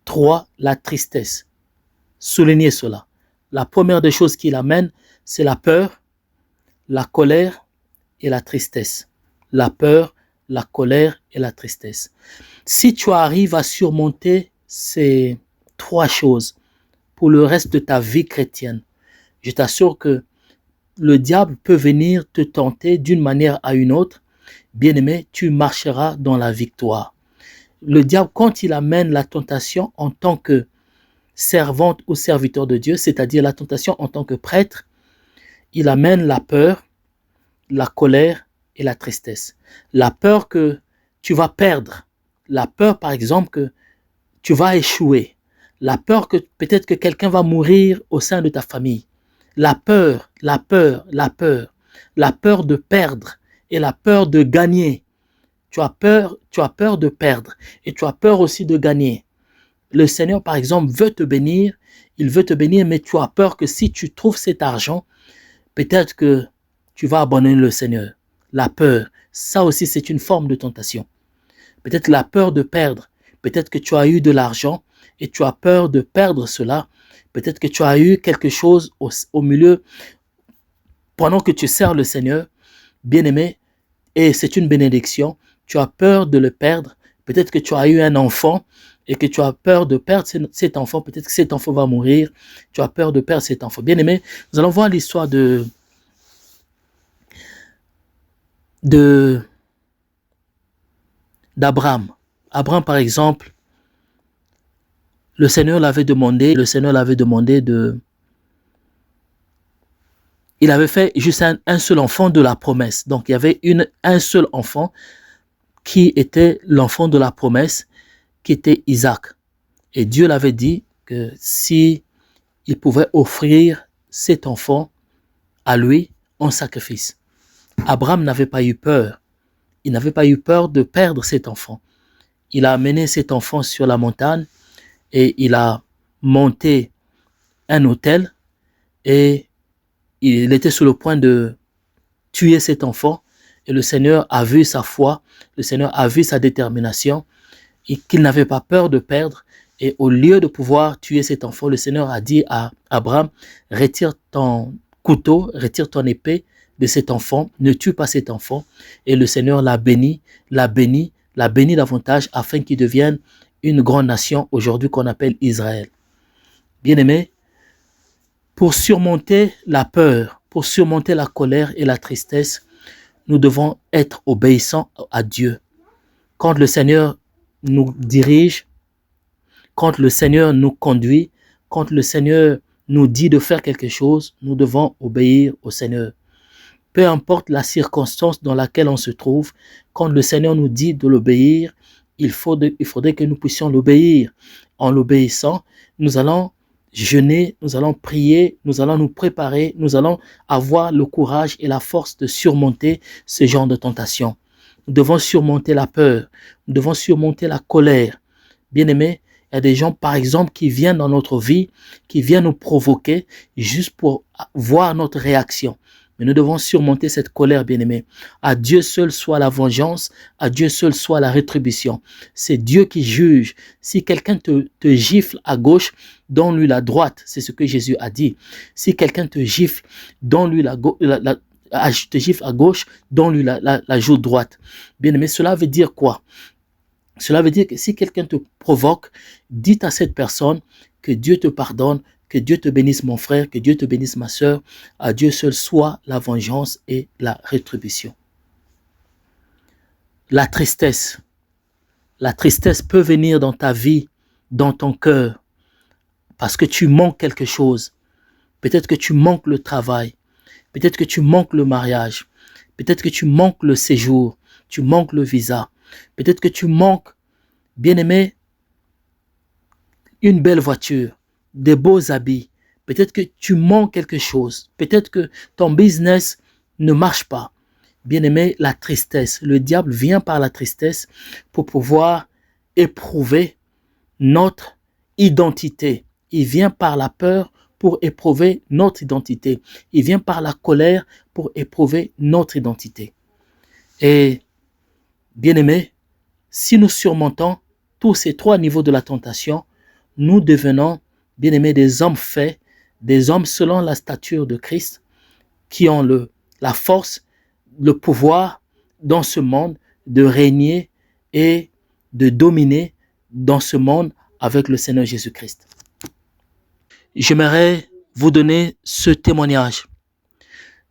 3, la tristesse. Soulignez cela. La première des choses qu'il amène, c'est la peur, la colère et la tristesse. La peur, la colère et la tristesse. Si tu arrives à surmonter ces trois choses pour le reste de ta vie chrétienne, je t'assure que le diable peut venir te tenter d'une manière à une autre. Bien-aimé, tu marcheras dans la victoire. Le diable, quand il amène la tentation en tant que servante ou serviteur de Dieu, c'est-à-dire la tentation en tant que prêtre, il amène la peur, la colère et la tristesse. La peur que tu vas perdre, la peur par exemple que tu vas échouer, la peur que peut-être que quelqu'un va mourir au sein de ta famille, la peur de perdre et la peur de gagner. Tu as peur de perdre et tu as peur aussi de gagner. Le Seigneur, par exemple, veut te bénir, il veut te bénir, mais tu as peur que si tu trouves cet argent, peut-être que tu vas abandonner le Seigneur. La peur, ça aussi c'est une forme de tentation. Peut-être la peur de perdre, peut-être que tu as eu de l'argent et tu as peur de perdre cela. Peut-être que tu as eu quelque chose au milieu pendant que tu sers le Seigneur, bien-aimé, et c'est une bénédiction. Tu as peur de le perdre. Peut-être que tu as eu un enfant et que tu as peur de perdre cet enfant. Peut-être que cet enfant va mourir. Tu as peur de perdre cet enfant. Bien-aimé, nous allons voir l'histoire d'Abraham. Abraham, par exemple, le Seigneur l'avait demandé il avait fait juste un seul enfant de la promesse. Donc, il y avait un seul enfant qui était l'enfant de la promesse, qui était Isaac. Et Dieu l'avait dit que si il pouvait offrir cet enfant à lui en sacrifice. Abraham n'avait pas eu peur. Il n'avait pas eu peur de perdre cet enfant. Il a amené cet enfant sur la montagne et il a monté un autel et il était sur le point de tuer cet enfant et le Seigneur a vu sa foi, le Seigneur a vu sa détermination et qu'il n'avait pas peur de perdre. Et au lieu de pouvoir tuer cet enfant, le Seigneur a dit à Abraham, retire ton couteau, retire ton épée de cet enfant, ne tue pas cet enfant. Et le Seigneur l'a béni davantage afin qu'il devienne une grande nation aujourd'hui qu'on appelle Israël. Bien-aimés, pour surmonter la peur, pour surmonter la colère et la tristesse, nous devons être obéissants à Dieu. Quand le Seigneur nous dirige, quand le Seigneur nous conduit, quand le Seigneur nous dit de faire quelque chose, nous devons obéir au Seigneur. Peu importe la circonstance dans laquelle on se trouve, quand le Seigneur nous dit de l'obéir, il faudrait que nous puissions l'obéir. En l'obéissant, nous allons jeûner, nous allons prier, nous allons nous préparer, nous allons avoir le courage et la force de surmonter ce genre de tentation. Nous devons surmonter la peur, nous devons surmonter la colère. Bien-aimés, il y a des gens, par exemple, qui viennent dans notre vie, qui viennent nous provoquer juste pour voir notre réaction. Mais nous devons surmonter cette colère, bien-aimés. À Dieu seul soit la vengeance, à Dieu seul soit la rétribution. C'est Dieu qui juge. Si quelqu'un te gifle à gauche, donne-lui la droite. C'est ce que Jésus a dit. Si quelqu'un te gifle, donne-lui te gifle à gauche, donne-lui la joue droite. Bien-aimé, cela veut dire quoi? Cela veut dire que si quelqu'un te provoque, dites à cette personne que Dieu te pardonne, que Dieu te bénisse mon frère, que Dieu te bénisse ma sœur. À Dieu seul soit la vengeance et la rétribution. La tristesse peut venir dans ta vie, dans ton cœur, parce que tu manques quelque chose. Peut-être que tu manques le travail. Peut-être que tu manques le mariage. Peut-être que tu manques le séjour. Tu manques le visa. Peut-être que tu manques, bien-aimé, une belle voiture, des beaux habits. Peut-être que tu manques quelque chose. Peut-être que ton business ne marche pas. Bien-aimé, la tristesse. Le diable vient par la tristesse pour pouvoir éprouver notre identité. Il vient par la peur pour éprouver notre identité. Il vient par la colère pour éprouver notre identité. Et, bien-aimé, si nous surmontons tous ces trois niveaux de la tentation, nous devenons, bien-aimés, des hommes faits, des hommes selon la stature de Christ, qui ont la force, le pouvoir dans ce monde de régner et de dominer dans ce monde avec le Seigneur Jésus-Christ. J'aimerais vous donner ce témoignage.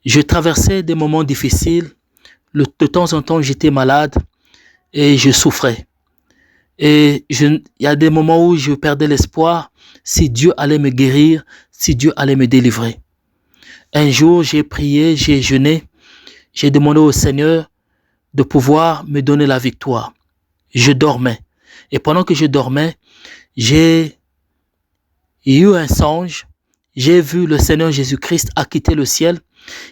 Je traversais des moments difficiles. De temps en temps, j'étais malade et je souffrais. Et il y a des moments où je perdais l'espoir si Dieu allait me guérir, si Dieu allait me délivrer. Un jour, j'ai prié, j'ai jeûné, j'ai demandé au Seigneur de pouvoir me donner la victoire. Je dormais. Et pendant que je dormais, j'ai eu un songe. J'ai vu le Seigneur Jésus-Christ a quitté le ciel.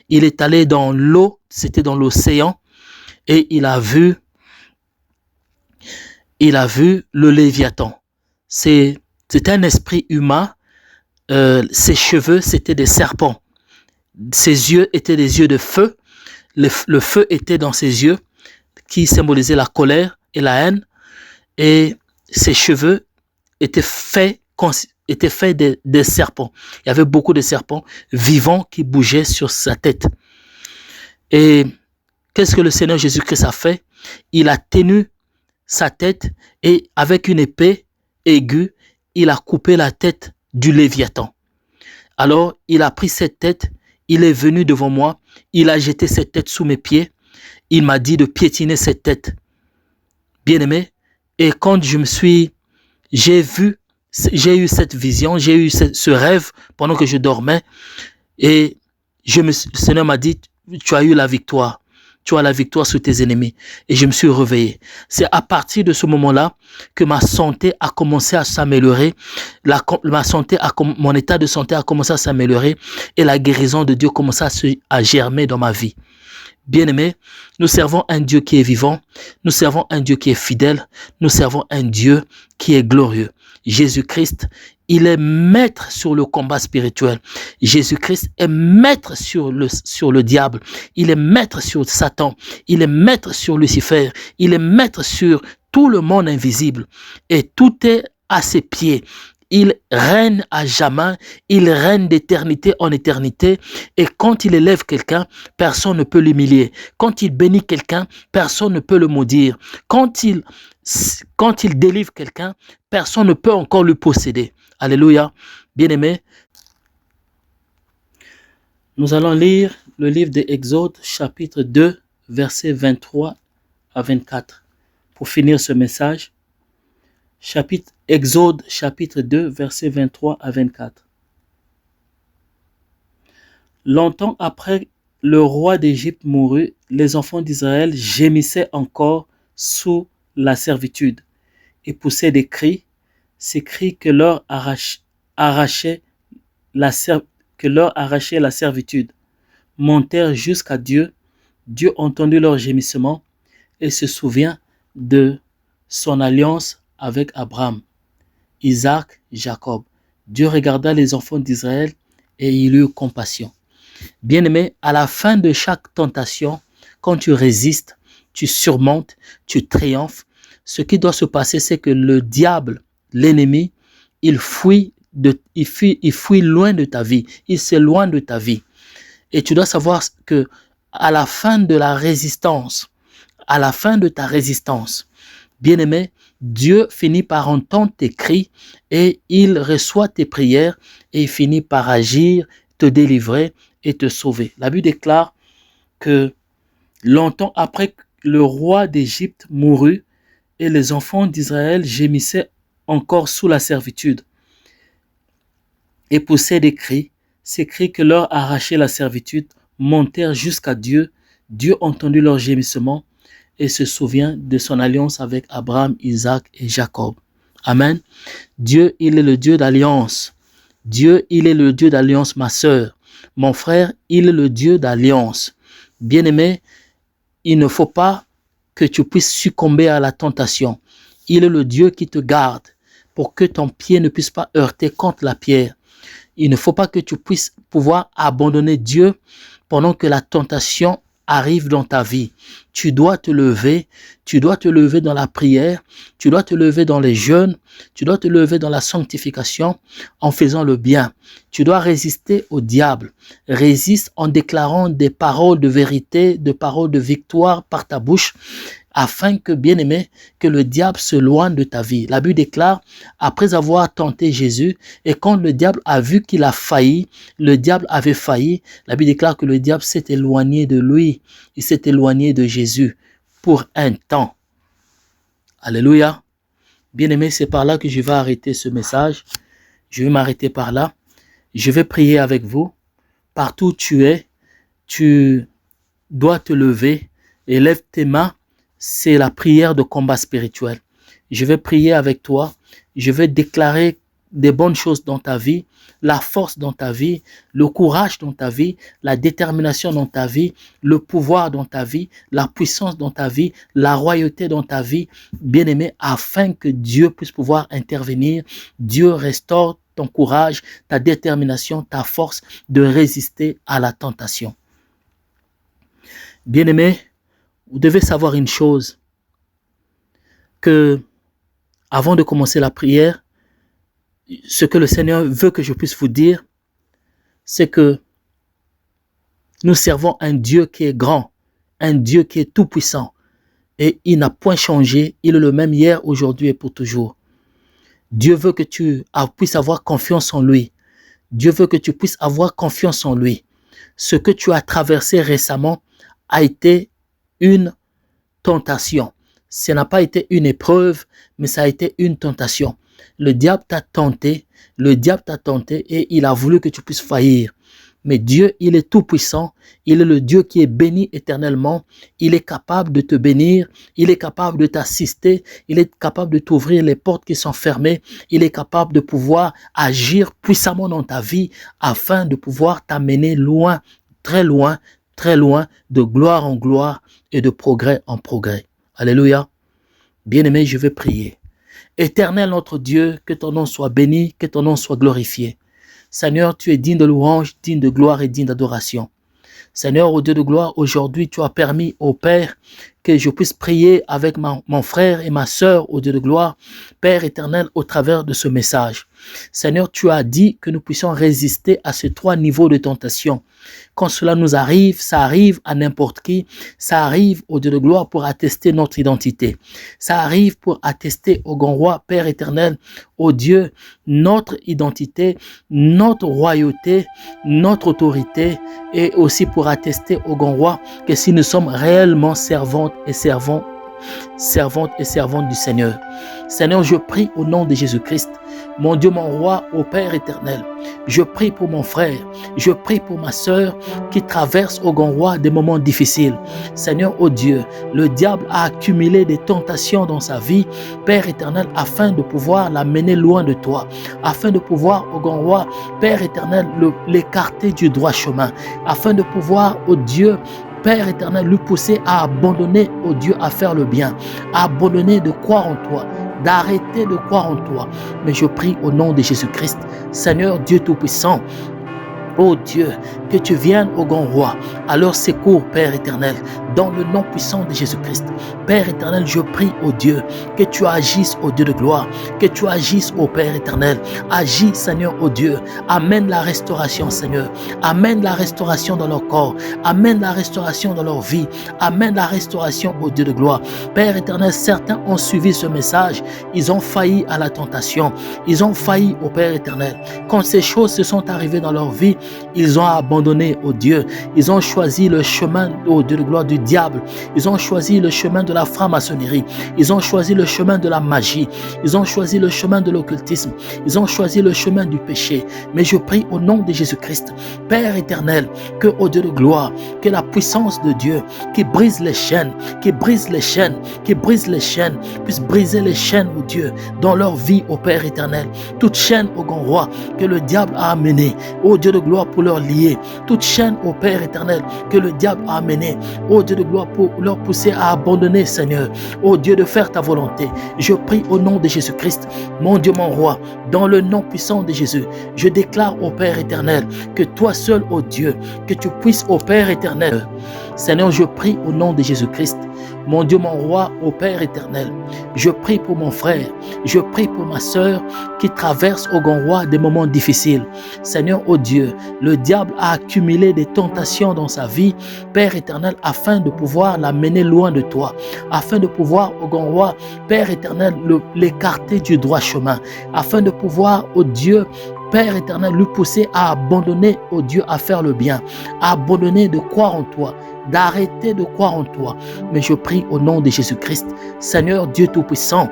Il est allé dans l'eau, c'était dans l'océan, et il a vu le Léviathan. C'est un esprit humain. Ses cheveux, c'était des serpents. Ses yeux étaient des yeux de feu. Le feu était dans ses yeux, qui symbolisait la colère et la haine. Et ses cheveux étaient faits des serpents. Il y avait beaucoup de serpents vivants qui bougeaient sur sa tête. Et qu'est-ce que le Seigneur Jésus-Christ a fait? Il a tenu sa tête et avec une épée aiguë, il a coupé la tête du Léviathan. Alors, il a pris cette tête, il est venu devant moi, il a jeté cette tête sous mes pieds, il m'a dit de piétiner cette tête. Bien-aimé, et quand j'ai eu cette vision, j'ai eu ce rêve pendant que je dormais, et le Seigneur m'a dit, tu as eu la victoire. Tu as la victoire sur tes ennemis. Et je me suis réveillé. C'est à partir de ce moment-là que ma santé a commencé à s'améliorer. Mon état de santé a commencé à s'améliorer et la guérison de Dieu commence à germer dans ma vie. Bien-aimés, nous servons un Dieu qui est vivant, nous servons un Dieu qui est fidèle, nous servons un Dieu qui est glorieux. Jésus-Christ, il est maître sur le combat spirituel. Jésus-Christ est maître sur le diable. Il est maître sur Satan. Il est maître sur Lucifer. Il est maître sur tout le monde invisible. Et tout est à ses pieds. Il règne à jamais, il règne d'éternité en éternité. Et quand il élève quelqu'un, personne ne peut l'humilier. Quand il bénit quelqu'un, personne ne peut le maudire. Quand il délivre quelqu'un, personne ne peut encore le posséder. Alléluia. Bien-aimés, nous allons lire le livre d'Exode, chapitre 2, versets 23 à 24. Pour finir ce message, Exode, chapitre 2, versets 23 à 24. Longtemps après le roi d'Égypte mourut, les enfants d'Israël gémissaient encore sous la servitude et poussaient des cris, ces cris que leur arrachait la servitude, montèrent jusqu'à Dieu. Dieu entendit leurs gémissements et se souvient de son alliance avec Abraham, Isaac, Jacob. Dieu regarda les enfants d'Israël et il eut compassion. Bien-aimé, à la fin de chaque tentation, quand tu résistes, tu surmontes, tu triomphes, ce qui doit se passer, c'est que le diable, l'ennemi, il fuit loin de ta vie, il s'éloigne de ta vie. Et tu dois savoir que à la fin de la résistance, à la fin de ta résistance, bien-aimé, Dieu finit par entendre tes cris et il reçoit tes prières et il finit par agir, te délivrer et te sauver. La Bible déclare que longtemps après le roi d'Égypte mourut et les enfants d'Israël gémissaient encore sous la servitude. et poussèrent des cris. Ces cris que leur arrachait la servitude montèrent jusqu'à Dieu. Dieu entendit leurs gémissements et se souvient de son alliance avec Abraham, Isaac et Jacob. Amen. Dieu, il est le Dieu d'alliance. Dieu, il est le Dieu d'alliance, ma sœur. Mon frère, il est le Dieu d'alliance. Bien-aimé, il ne faut pas que tu puisses succomber à la tentation. Il est le Dieu qui te garde pour que ton pied ne puisse pas heurter contre la pierre. Il ne faut pas que tu puisses pouvoir abandonner Dieu pendant que la tentation arrive dans ta vie. Tu dois te lever dans la prière, tu dois te lever dans les jeûnes, tu dois te lever dans la sanctification en faisant le bien. Tu dois résister au diable. Résiste en déclarant des paroles de vérité, des paroles de victoire par ta bouche, afin que, bien-aimé, que le diable se loigne de ta vie. La Bible déclare, après avoir tenté Jésus, et quand le diable a vu qu'il a failli, le diable avait failli, la Bible déclare que le diable s'est éloigné de lui, il s'est éloigné de Jésus pour un temps. Alléluia. Bien-aimé, c'est par là que je vais arrêter ce message. Je vais m'arrêter par là. Je vais prier avec vous. Partout où tu es, tu dois te lever et lève tes mains. C'est la prière de combat spirituel. Je vais prier avec toi. Je vais déclarer des bonnes choses dans ta vie, la force dans ta vie, le courage dans ta vie, la détermination dans ta vie, le pouvoir dans ta vie, la puissance dans ta vie, la royauté dans ta vie, bien-aimé, afin que Dieu puisse pouvoir intervenir. Dieu restaure ton courage, ta détermination, ta force de résister à la tentation. Bien-aimé, vous devez savoir une chose, que avant de commencer la prière, ce que le Seigneur veut que je puisse vous dire, c'est que nous servons un Dieu qui est grand, un Dieu qui est tout puissant, et il n'a point changé, il est le même hier, aujourd'hui et pour toujours. Dieu veut que tu puisses avoir confiance en lui. Dieu veut que tu puisses avoir confiance en lui. Ce que tu as traversé récemment a été une tentation. Ce n'a pas été une épreuve, mais ça a été une tentation. Le diable t'a tenté et il a voulu que tu puisses faillir. Mais Dieu, il est tout puissant, il est le Dieu qui est béni éternellement, il est capable de te bénir, il est capable de t'assister, il est capable de t'ouvrir les portes qui sont fermées, il est capable de pouvoir agir puissamment dans ta vie afin de pouvoir t'amener loin, très loin, de gloire en gloire et de progrès en progrès. Alléluia. Bien-aimé, je vais prier. Éternel notre Dieu, que ton nom soit béni, que ton nom soit glorifié. Seigneur, tu es digne de louange, digne de gloire et digne d'adoration. Seigneur, au Dieu de gloire, aujourd'hui, tu as permis au Père que je puisse prier avec mon frère et ma sœur au Dieu de gloire, Père éternel, au travers de ce message. Seigneur, tu as dit que nous puissions résister à ces 3 niveaux de tentation. Quand cela nous arrive, ça arrive à n'importe qui, ça arrive au Dieu de gloire pour attester notre identité. Ça arrive pour attester au grand roi, Père éternel, au Dieu, notre identité, notre royauté, notre autorité, et aussi pour attester au grand roi que si nous sommes réellement servantes et servants du Seigneur. Seigneur, je prie au nom de Jésus-Christ, mon Dieu, mon roi, au Père éternel. Je prie pour mon frère, je prie pour ma sœur qui traverse au grand roi des moments difficiles. Seigneur, oh Dieu, le diable a accumulé des tentations dans sa vie, Père éternel, afin de pouvoir l'amener loin de toi, afin de pouvoir, au grand roi, Père éternel, l'écarter du droit chemin, afin de pouvoir, oh Dieu, Père éternel, lui pousser à abandonner, oh Dieu, à faire le bien, à abandonner de croire en toi, d'arrêter de croire en toi. Mais je prie au nom de Jésus-Christ, Seigneur Dieu Tout-Puissant, oh Dieu, que tu viennes au grand roi, à leur secours, Père éternel, dans le nom puissant de Jésus-Christ. Père éternel, je prie, oh Dieu, que tu agisses, oh Dieu de gloire, que tu agisses, oh Père éternel. Agis, Seigneur, oh Dieu. Amène la restauration, Seigneur. Amène la restauration dans leur corps. Amène la restauration dans leur vie. Amène la restauration, oh Dieu de gloire. Père éternel, certains ont suivi ce message. Ils ont failli à la tentation. Ils ont failli au Père éternel. Quand ces choses se sont arrivées dans leur vie, ils ont abandonné abandonné, oh Dieu. Ils ont choisi le chemin, oh Dieu de gloire, du diable. Ils ont choisi le chemin de la franc-maçonnerie. Ils ont choisi le chemin de la magie. Ils ont choisi le chemin de l'occultisme. Ils ont choisi le chemin du péché. Mais je prie au nom de Jésus-Christ, Père éternel, que, oh Dieu de gloire, que la puissance de Dieu qui brise les chaînes, qui brise les chaînes, qui brise les chaînes, puisse briser les chaînes, oh Dieu, dans leur vie, ô Père éternel. Toute chaîne, ô grand roi, que le diable a amené, ô Dieu de gloire, pour leur lier. Toute chaîne, ô Père éternel, que le diable a amené, ô Dieu de gloire, pour leur pousser à abandonner, Seigneur. Ô Dieu, de faire ta volonté. Je prie au nom de Jésus-Christ, mon Dieu, mon roi, dans le nom puissant de Jésus. Je déclare au Père éternel que toi seul, ô Dieu, que tu puisses, ô Père éternel. Seigneur, je prie au nom de Jésus-Christ, mon Dieu, mon roi, ô Père éternel. Je prie pour mon frère, je prie pour ma sœur qui traverse, ô grand roi, des moments difficiles. Seigneur, ô Dieu, le diable a accumulé des tentations dans sa vie, Père éternel, afin de pouvoir l'amener loin de toi, afin de pouvoir, ô grand roi, Père éternel, l'écarter du droit chemin, afin de pouvoir, ô Dieu, Père éternel, lui pousser à abandonner, ô Dieu, à faire le bien, à abandonner de croire en toi, d'arrêter de croire en toi. Mais je prie au nom de Jésus-Christ, Seigneur Dieu Tout-Puissant,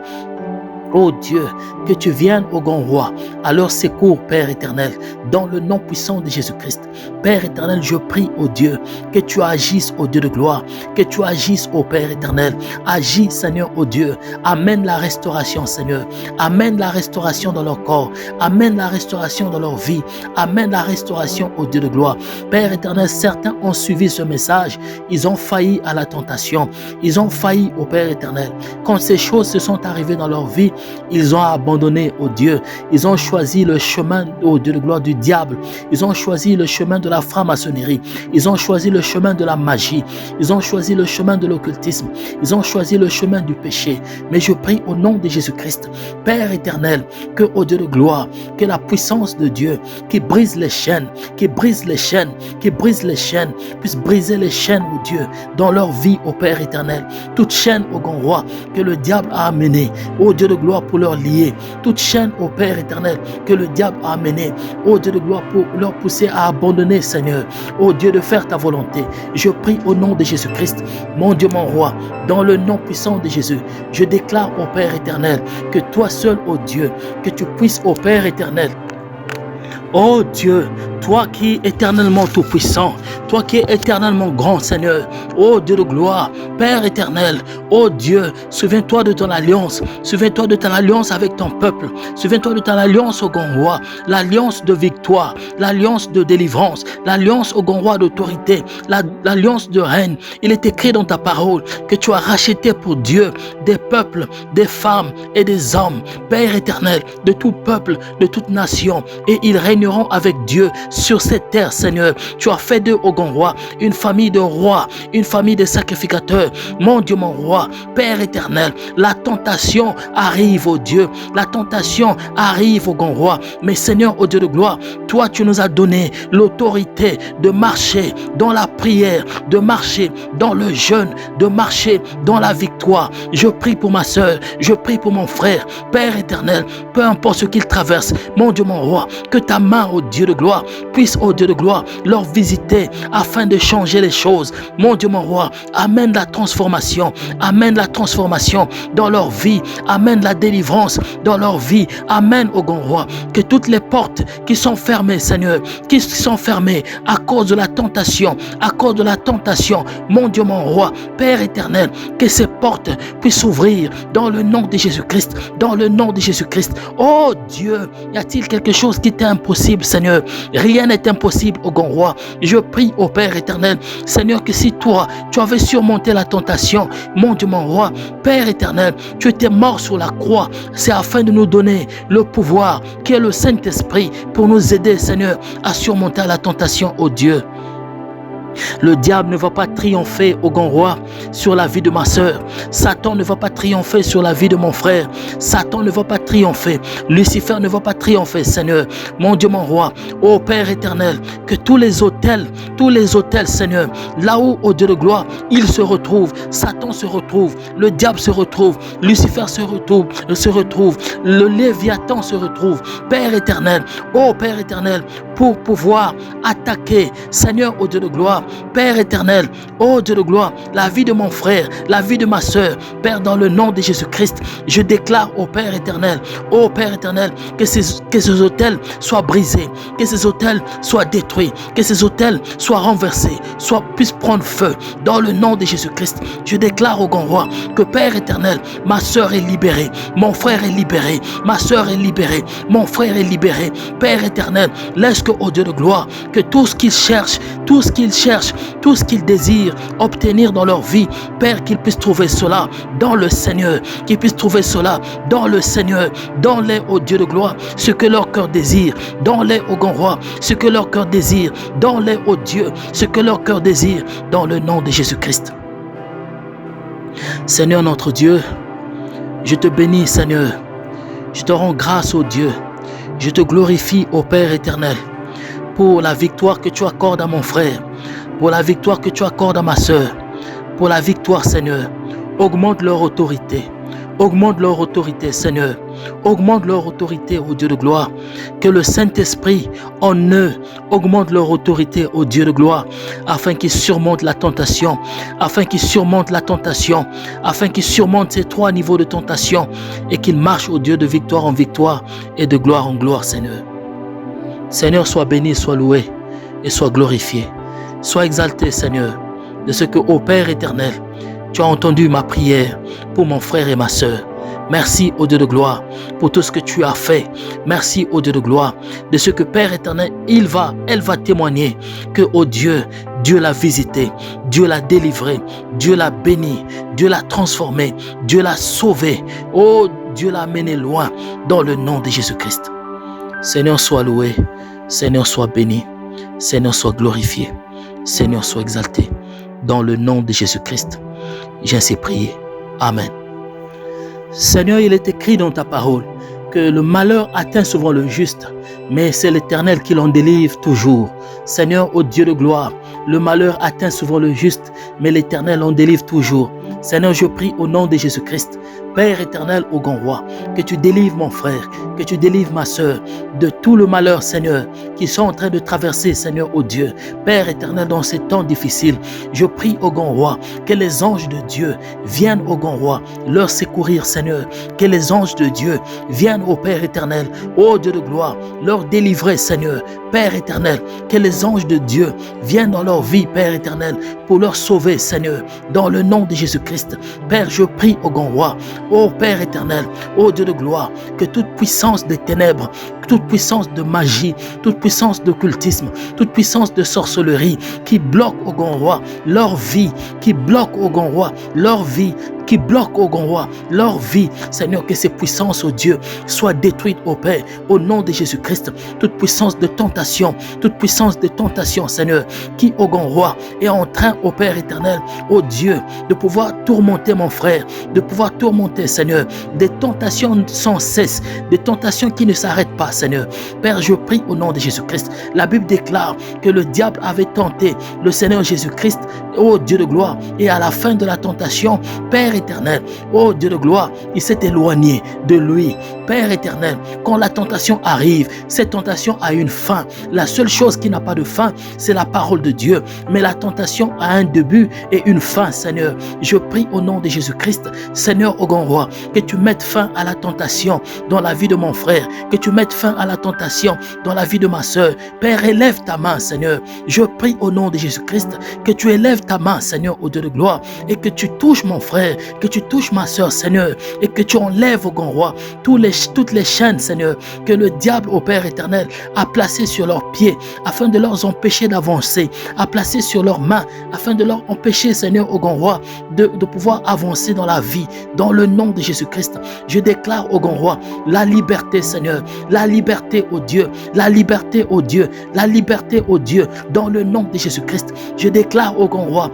ô Dieu, que tu viennes au grand roi, à leur secours, Père éternel, dans le nom puissant de Jésus-Christ. Père éternel, je prie, ô Dieu, que tu agisses, ô Dieu de gloire, que tu agisses, ô Père éternel. Agis, Seigneur, ô Dieu. Amène la restauration, Seigneur. Amène la restauration dans leur corps. Amène la restauration dans leur vie. Amène la restauration, ô Dieu de gloire. Père éternel, certains ont suivi ce message. Ils ont failli à la tentation. Ils ont failli au Père éternel. Quand ces choses se sont arrivées dans leur vie, ils ont abandonné, ô Dieu. Ils ont choisi le chemin, ô Dieu de gloire, du diable. Ils ont choisi le chemin de la franc-maçonnerie. Ils ont choisi le chemin de la magie. Ils ont choisi le chemin de l'occultisme. Ils ont choisi le chemin du péché. Mais je prie au nom de Jésus-Christ, Père éternel, que, ô Dieu de gloire, que la puissance de Dieu qui brise les chaînes, qui brise les chaînes, qui brise les chaînes, puisse briser les chaînes, ô Dieu, dans leur vie, ô Père éternel. Toute chaîne, ô grand roi, que le diable a amené, ô Dieu de gloire, pour leur lier. Toute chaîne, ô Père éternel, que le diable a amené, ô Dieu de gloire, pour leur pousser à abandonner, Seigneur. Ô Dieu, de faire ta volonté. Je prie au nom de Jésus-Christ, mon Dieu, mon roi, dans le nom puissant de Jésus. Je déclare, ô Père éternel, que toi seul, ô Dieu, que tu puisses, ô Père éternel, ô Dieu, toi qui es éternellement tout-puissant, toi qui es éternellement grand, Seigneur, ô Dieu de gloire, Père éternel, ô Dieu, souviens-toi de ton alliance, souviens-toi de ton alliance avec ton peuple, souviens-toi de ton alliance au grand roi, l'alliance de victoire, l'alliance de délivrance, l'alliance au grand roi d'autorité, l'alliance de règne. Il est écrit dans ta parole que tu as racheté pour Dieu des peuples, des femmes et des hommes, Père éternel, de tout peuple, de toute nation, et ils régneront avec Dieu sur cette terre, Seigneur. Tu as fait d'eux, ô grand roi, une famille de rois, une famille de sacrificateurs. Mon Dieu, mon roi, Père éternel, la tentation arrive, ô Dieu, la tentation arrive, ô grand roi. Mais Seigneur, ô Dieu de gloire, toi, tu nous as donné l'autorité de marcher dans la prière, de marcher dans le jeûne, de marcher dans la victoire. Je prie pour ma soeur, je prie pour mon frère, Père éternel, peu importe ce qu'il traverse, mon Dieu, mon roi, que ta main, ô Dieu de gloire, puisse, ô Dieu de gloire, leur visiter afin de changer les choses. Mon Dieu, mon roi, amène la transformation dans leur vie, amène la délivrance dans leur vie, amène, ô grand roi, que toutes les portes qui sont fermées, Seigneur, qui sont fermées à cause de la tentation, mon Dieu, mon roi, Père éternel, que ces portes puissent s'ouvrir dans le nom de Jésus-Christ, dans le nom de Jésus-Christ. Oh Dieu, y a-t-il quelque chose qui t'est impossible, Seigneur? Rien n'est impossible, ô grand roi. Je prie au Père éternel, Seigneur, que si toi, tu avais surmonté la tentation, mon Dieu, mon roi, Père éternel, tu étais mort sur la croix. C'est afin de nous donner le pouvoir qui est le Saint-Esprit pour nous aider, Seigneur, à surmonter la tentation, ô Dieu. Le diable ne va pas triompher, ô grand roi, sur la vie de ma sœur. Satan ne va pas triompher sur la vie de mon frère. Satan ne va pas triompher. Lucifer ne va pas triompher, Seigneur. Mon Dieu, mon roi, ô Père éternel, que tous les autels, Seigneur, là-haut, ô Dieu de gloire, ils se retrouvent. Satan se retrouve. Le diable se retrouve. Lucifer se retrouve. Le Léviathan se retrouve. Père éternel, ô Père éternel, pour pouvoir attaquer, Seigneur, ô Dieu de gloire, Père éternel, ô Dieu de gloire, la vie de mon frère, la vie de ma sœur, Père, dans le nom de Jésus-Christ, je déclare au Père éternel, que ces autels soient brisés, que ces autels soient détruits, que ces autels soient renversés, puissent prendre feu, dans le nom de Jésus-Christ. Je déclare au grand roi que Père éternel, ma sœur est libérée, mon frère est libéré, ma sœur est libérée, mon frère est libéré. Père éternel, laisse que, ô Dieu de gloire, que tout ce qu'ils cherchent, tout ce qu'ils désirent obtenir dans leur vie, Père, qu'ils puissent trouver cela dans le Seigneur, qu'ils puissent trouver cela dans le Seigneur. Donne-les, ô Dieu de gloire, ce que leur cœur désire. Donne-les, ô grand roi, ce que leur cœur désire. Donne-les, ô Dieu, ce que leur cœur désire, dans le nom de Jésus-Christ. Seigneur notre Dieu, je te bénis, Seigneur. Je te rends grâce, ô Dieu. Je te glorifie, ô Père éternel, pour la victoire que tu accordes à mon frère, pour la victoire que tu accordes à ma sœur, pour la victoire, Seigneur. Augmente leur autorité. Augmente leur autorité, Seigneur. Augmente leur autorité, ô Dieu de gloire. Que le Saint-Esprit en eux augmente leur autorité, ô Dieu de gloire, afin qu'ils surmontent la tentation, afin qu'ils surmontent ces 3 niveaux de tentation et qu'ils marchent, ô Dieu, de victoire en victoire et de gloire en gloire, Seigneur. Seigneur, sois béni, sois loué et sois glorifié. Sois exalté, Seigneur, de ce que, ô Père éternel, tu as entendu ma prière pour mon frère et ma sœur. Merci, ô Dieu de gloire, pour tout ce que tu as fait. Merci, ô Dieu de gloire, de ce que, Père éternel, elle va témoigner que, ô Dieu, Dieu l'a visité, Dieu l'a délivré, Dieu l'a béni, Dieu l'a transformé, Dieu l'a sauvé. Oh, Dieu l'a mené loin dans le nom de Jésus-Christ. Seigneur, sois loué, Seigneur, sois béni, Seigneur, sois glorifié, Seigneur, sois exalté. Dans le nom de Jésus-Christ, j'ai ainsi prié. Amen. Seigneur, il est écrit dans ta parole que le malheur atteint souvent le juste, mais c'est l'Éternel qui l'en délivre toujours. Seigneur, ô Dieu de gloire, le malheur atteint souvent le juste, mais l'Éternel en délivre toujours. Seigneur, je prie au nom de Jésus-Christ, Père éternel, ô grand roi, que tu délivres mon frère, que tu délivres ma sœur de tout le malheur, Seigneur, qu'ils sont en train de traverser, Seigneur, ô Dieu. Père éternel, dans ces temps difficiles, je prie au grand roi que les anges de Dieu viennent au grand roi leur secourir, Seigneur. Que les anges de Dieu viennent au Père éternel, ô Dieu de gloire, leur délivrer, Seigneur. Père éternel, que les anges de Dieu viennent dans leur vie, Père éternel, pour leur sauver, Seigneur, dans le nom de Jésus-Christ. Père, je prie au grand roi, ô Père éternel, ô Dieu de gloire, que toute puissance des ténèbres, toute puissance de magie, toute puissance d'occultisme, toute puissance de sorcellerie qui bloque au grand roi leur vie, qui bloque au grand roi leur vie, qui bloquent au grand roi leur vie, Seigneur, que ces puissances, ô Dieu, soient détruites, ô Père, au nom de Jésus-Christ. Toute puissance de tentation, Seigneur, qui, au grand roi, est en train, ô Père éternel, ô Dieu, de pouvoir tourmenter mon frère, de pouvoir tourmenter, Seigneur, des tentations sans cesse, des tentations qui ne s'arrêtent pas, Seigneur. Père, je prie au nom de Jésus-Christ. La Bible déclare que le diable avait tenté le Seigneur Jésus-Christ, ô Dieu de gloire, et à la fin de la tentation, Père éternel, ô Dieu de gloire, il s'est éloigné de lui. Père éternel, quand la tentation arrive, cette tentation a une fin. La seule chose qui n'a pas de fin, c'est la parole de Dieu. Mais la tentation a un début et une fin, Seigneur. Je prie au nom de Jésus-Christ, Seigneur, au grand roi, que tu mettes fin à la tentation dans la vie de mon frère, que tu mettes fin à la tentation dans la vie de ma soeur. Père, élève ta main, Seigneur. Je prie au nom de Jésus-Christ que tu élèves ta main, Seigneur, au Dieu de gloire, et que tu touches mon frère, que tu touches ma soeur, Seigneur, et que tu enlèves au grand roi tous les toutes les chaînes, Seigneur, que le diable, ô Père éternel, a placées sur leurs pieds, afin de leur empêcher d'avancer, a placé sur leurs mains, afin de leur empêcher, Seigneur, ô grand roi, de pouvoir avancer dans la vie, dans le nom de Jésus-Christ. Je déclare, ô grand roi, la liberté, Seigneur, la liberté, ô Dieu, la liberté, ô Dieu, la liberté, ô Dieu, dans le nom de Jésus-Christ. Je déclare, ô grand roi,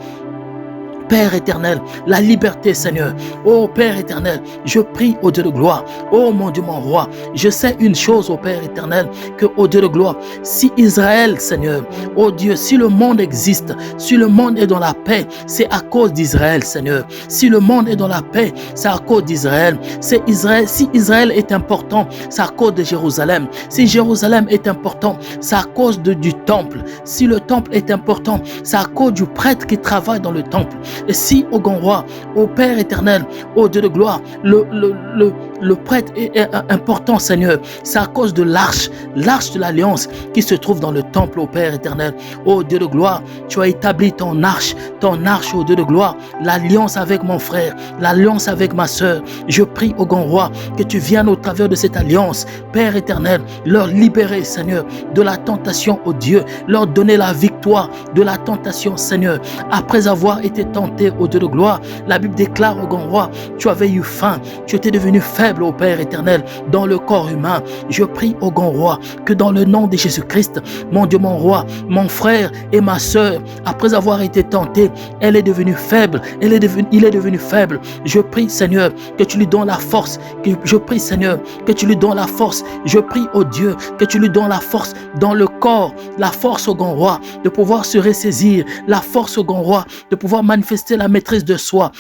Père éternel, la liberté, Seigneur. Oh Père éternel, je prie au Dieu de gloire. Oh mon Dieu, mon roi, je sais une chose, ô Père éternel, que au Dieu de gloire, si Israël, Seigneur, oh Dieu, si le monde existe, si le monde est dans la paix, c'est à cause d'Israël, Seigneur. Si le monde est dans la paix, c'est à cause d'Israël. C'est Israël. Si Israël est important, c'est à cause de Jérusalem. Si Jérusalem est important, c'est à cause du temple. Si le temple est important, c'est à cause du prêtre qui travaille dans le temple. Et si, ô grand roi, ô Père éternel, ô Dieu de gloire, le prêtre est important, Seigneur, c'est à cause de l'arche de l'alliance qui se trouve dans le temple, ô Père éternel. Ô Dieu de gloire, tu as établi ton arche, ô Dieu de gloire, l'alliance avec mon frère, l'alliance avec ma soeur. Je prie, ô grand roi, que tu viennes au travers de cette alliance, Père éternel, leur libérer, Seigneur, de la tentation, ô Dieu, leur donner la victoire de la tentation, Seigneur, après avoir été tenté, ô Dieu de gloire. La Bible déclare, ô grand roi, tu avais eu faim, tu étais devenu faible, ô Père éternel, dans le corps humain. Je prie, ô grand roi, que dans le nom de Jésus-Christ, mon Dieu, mon roi, mon frère et ma soeur, après avoir été tenté, elle est devenue faible, il est devenu faible. Je prie, Seigneur, que tu lui donnes la force, je prie, Seigneur, que tu lui donnes la force. Je prie, ô Dieu, que tu lui donnes la force dans le corps, la force, ô grand roi, de pouvoir se ressaisir, la force, ô grand roi, de pouvoir manifester la maîtrise de soi,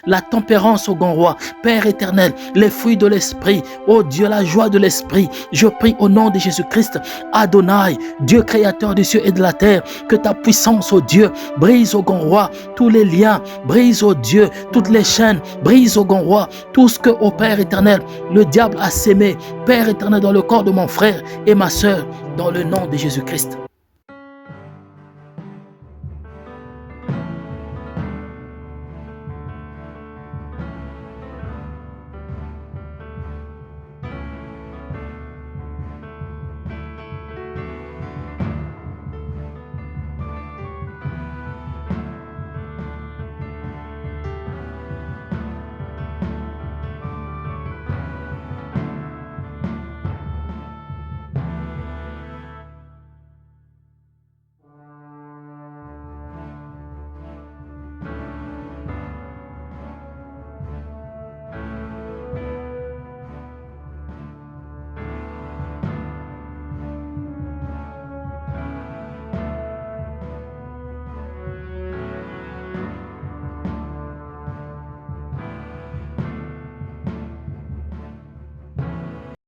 la tempérance, au grand roi. Père éternel, les fruits de l'esprit, oh Dieu, la joie de l'esprit. Je prie au nom de Jésus-Christ, Adonai, Dieu créateur des cieux et de la terre, que ta puissance, oh Dieu, brise, au grand roi, tous les liens, brise, oh Dieu, toutes les chaînes, brise, au grand roi, tout ce que, oh Père éternel, le diable a sémé, Père éternel, dans le corps de mon frère et ma soeur, dans le nom de Jésus-Christ.